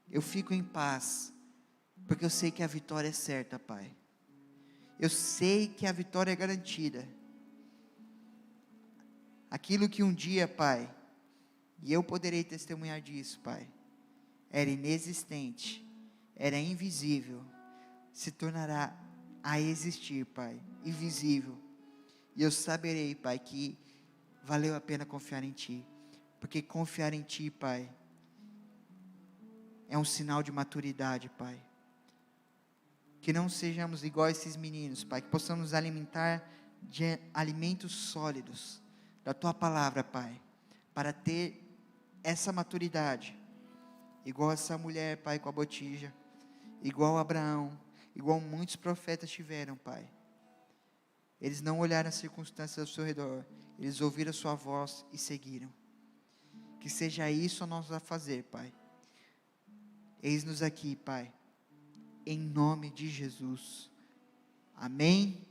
Eu fico em paz, porque eu sei que a vitória é certa, Pai. Eu sei que a vitória é garantida. Aquilo que um dia, Pai, e eu poderei testemunhar disso, Pai, era inexistente, era invisível, se tornará a existir, Pai, invisível. E eu saberei, Pai, que valeu a pena confiar em Ti, porque confiar em Ti, Pai, é um sinal de maturidade, Pai. Que não sejamos igual a esses meninos, Pai, que possamos nos alimentar de alimentos sólidos da Tua palavra, Pai, para ter essa maturidade, igual essa mulher, Pai, com a botija, igual Abraão, igual muitos profetas tiveram, Pai. Eles não olharam as circunstâncias ao seu redor, eles ouviram a Sua voz e seguiram. Que seja isso nós a fazer, Pai. Eis-nos aqui, Pai, em nome de Jesus. Amém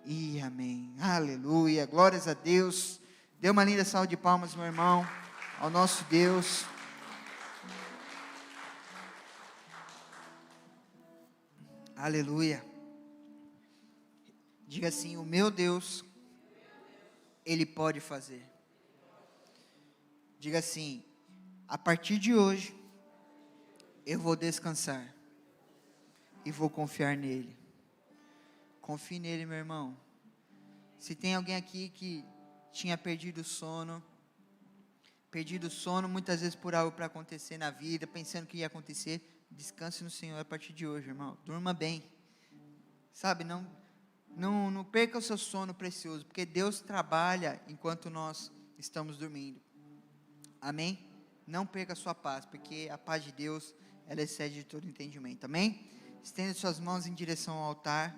e amém. Aleluia, glórias a Deus. Dê uma linda salva de palmas, meu irmão, ao nosso Deus. Aleluia. Diga assim: o meu Deus, Ele pode fazer. Diga assim: a partir de hoje, eu vou descansar e vou confiar nele. Confie nele, meu irmão. Se tem alguém aqui que tinha perdido o sono muitas vezes por algo para acontecer na vida, pensando que ia acontecer, descanse no Senhor a partir de hoje, irmão. Durma bem. Sabe, não perca o seu sono precioso, porque Deus trabalha enquanto nós estamos dormindo. Amém? Não perca a sua paz, porque a paz de Deus, ela excede de todo entendimento. Amém? Estenda suas mãos em direção ao altar.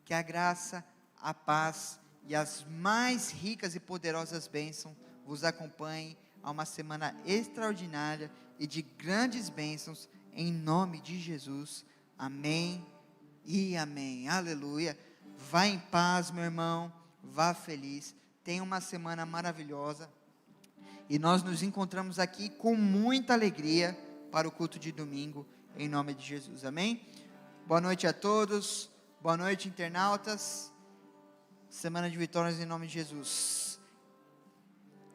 Que a graça, a paz e as mais ricas e poderosas bênçãos vos acompanhem a uma semana extraordinária e de grandes bênçãos, em nome de Jesus. Amém e amém. Aleluia. Vá em paz, meu irmão. Vá feliz. Tenha uma semana maravilhosa. E nós nos encontramos aqui com muita alegria para o culto de domingo, em nome de Jesus. Amém? Boa noite a todos. Boa noite, internautas. Semana de vitórias em nome de Jesus.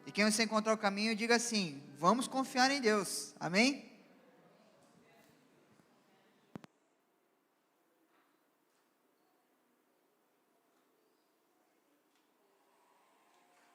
E quem você encontrar o caminho, diga assim: vamos confiar em Deus. Amém?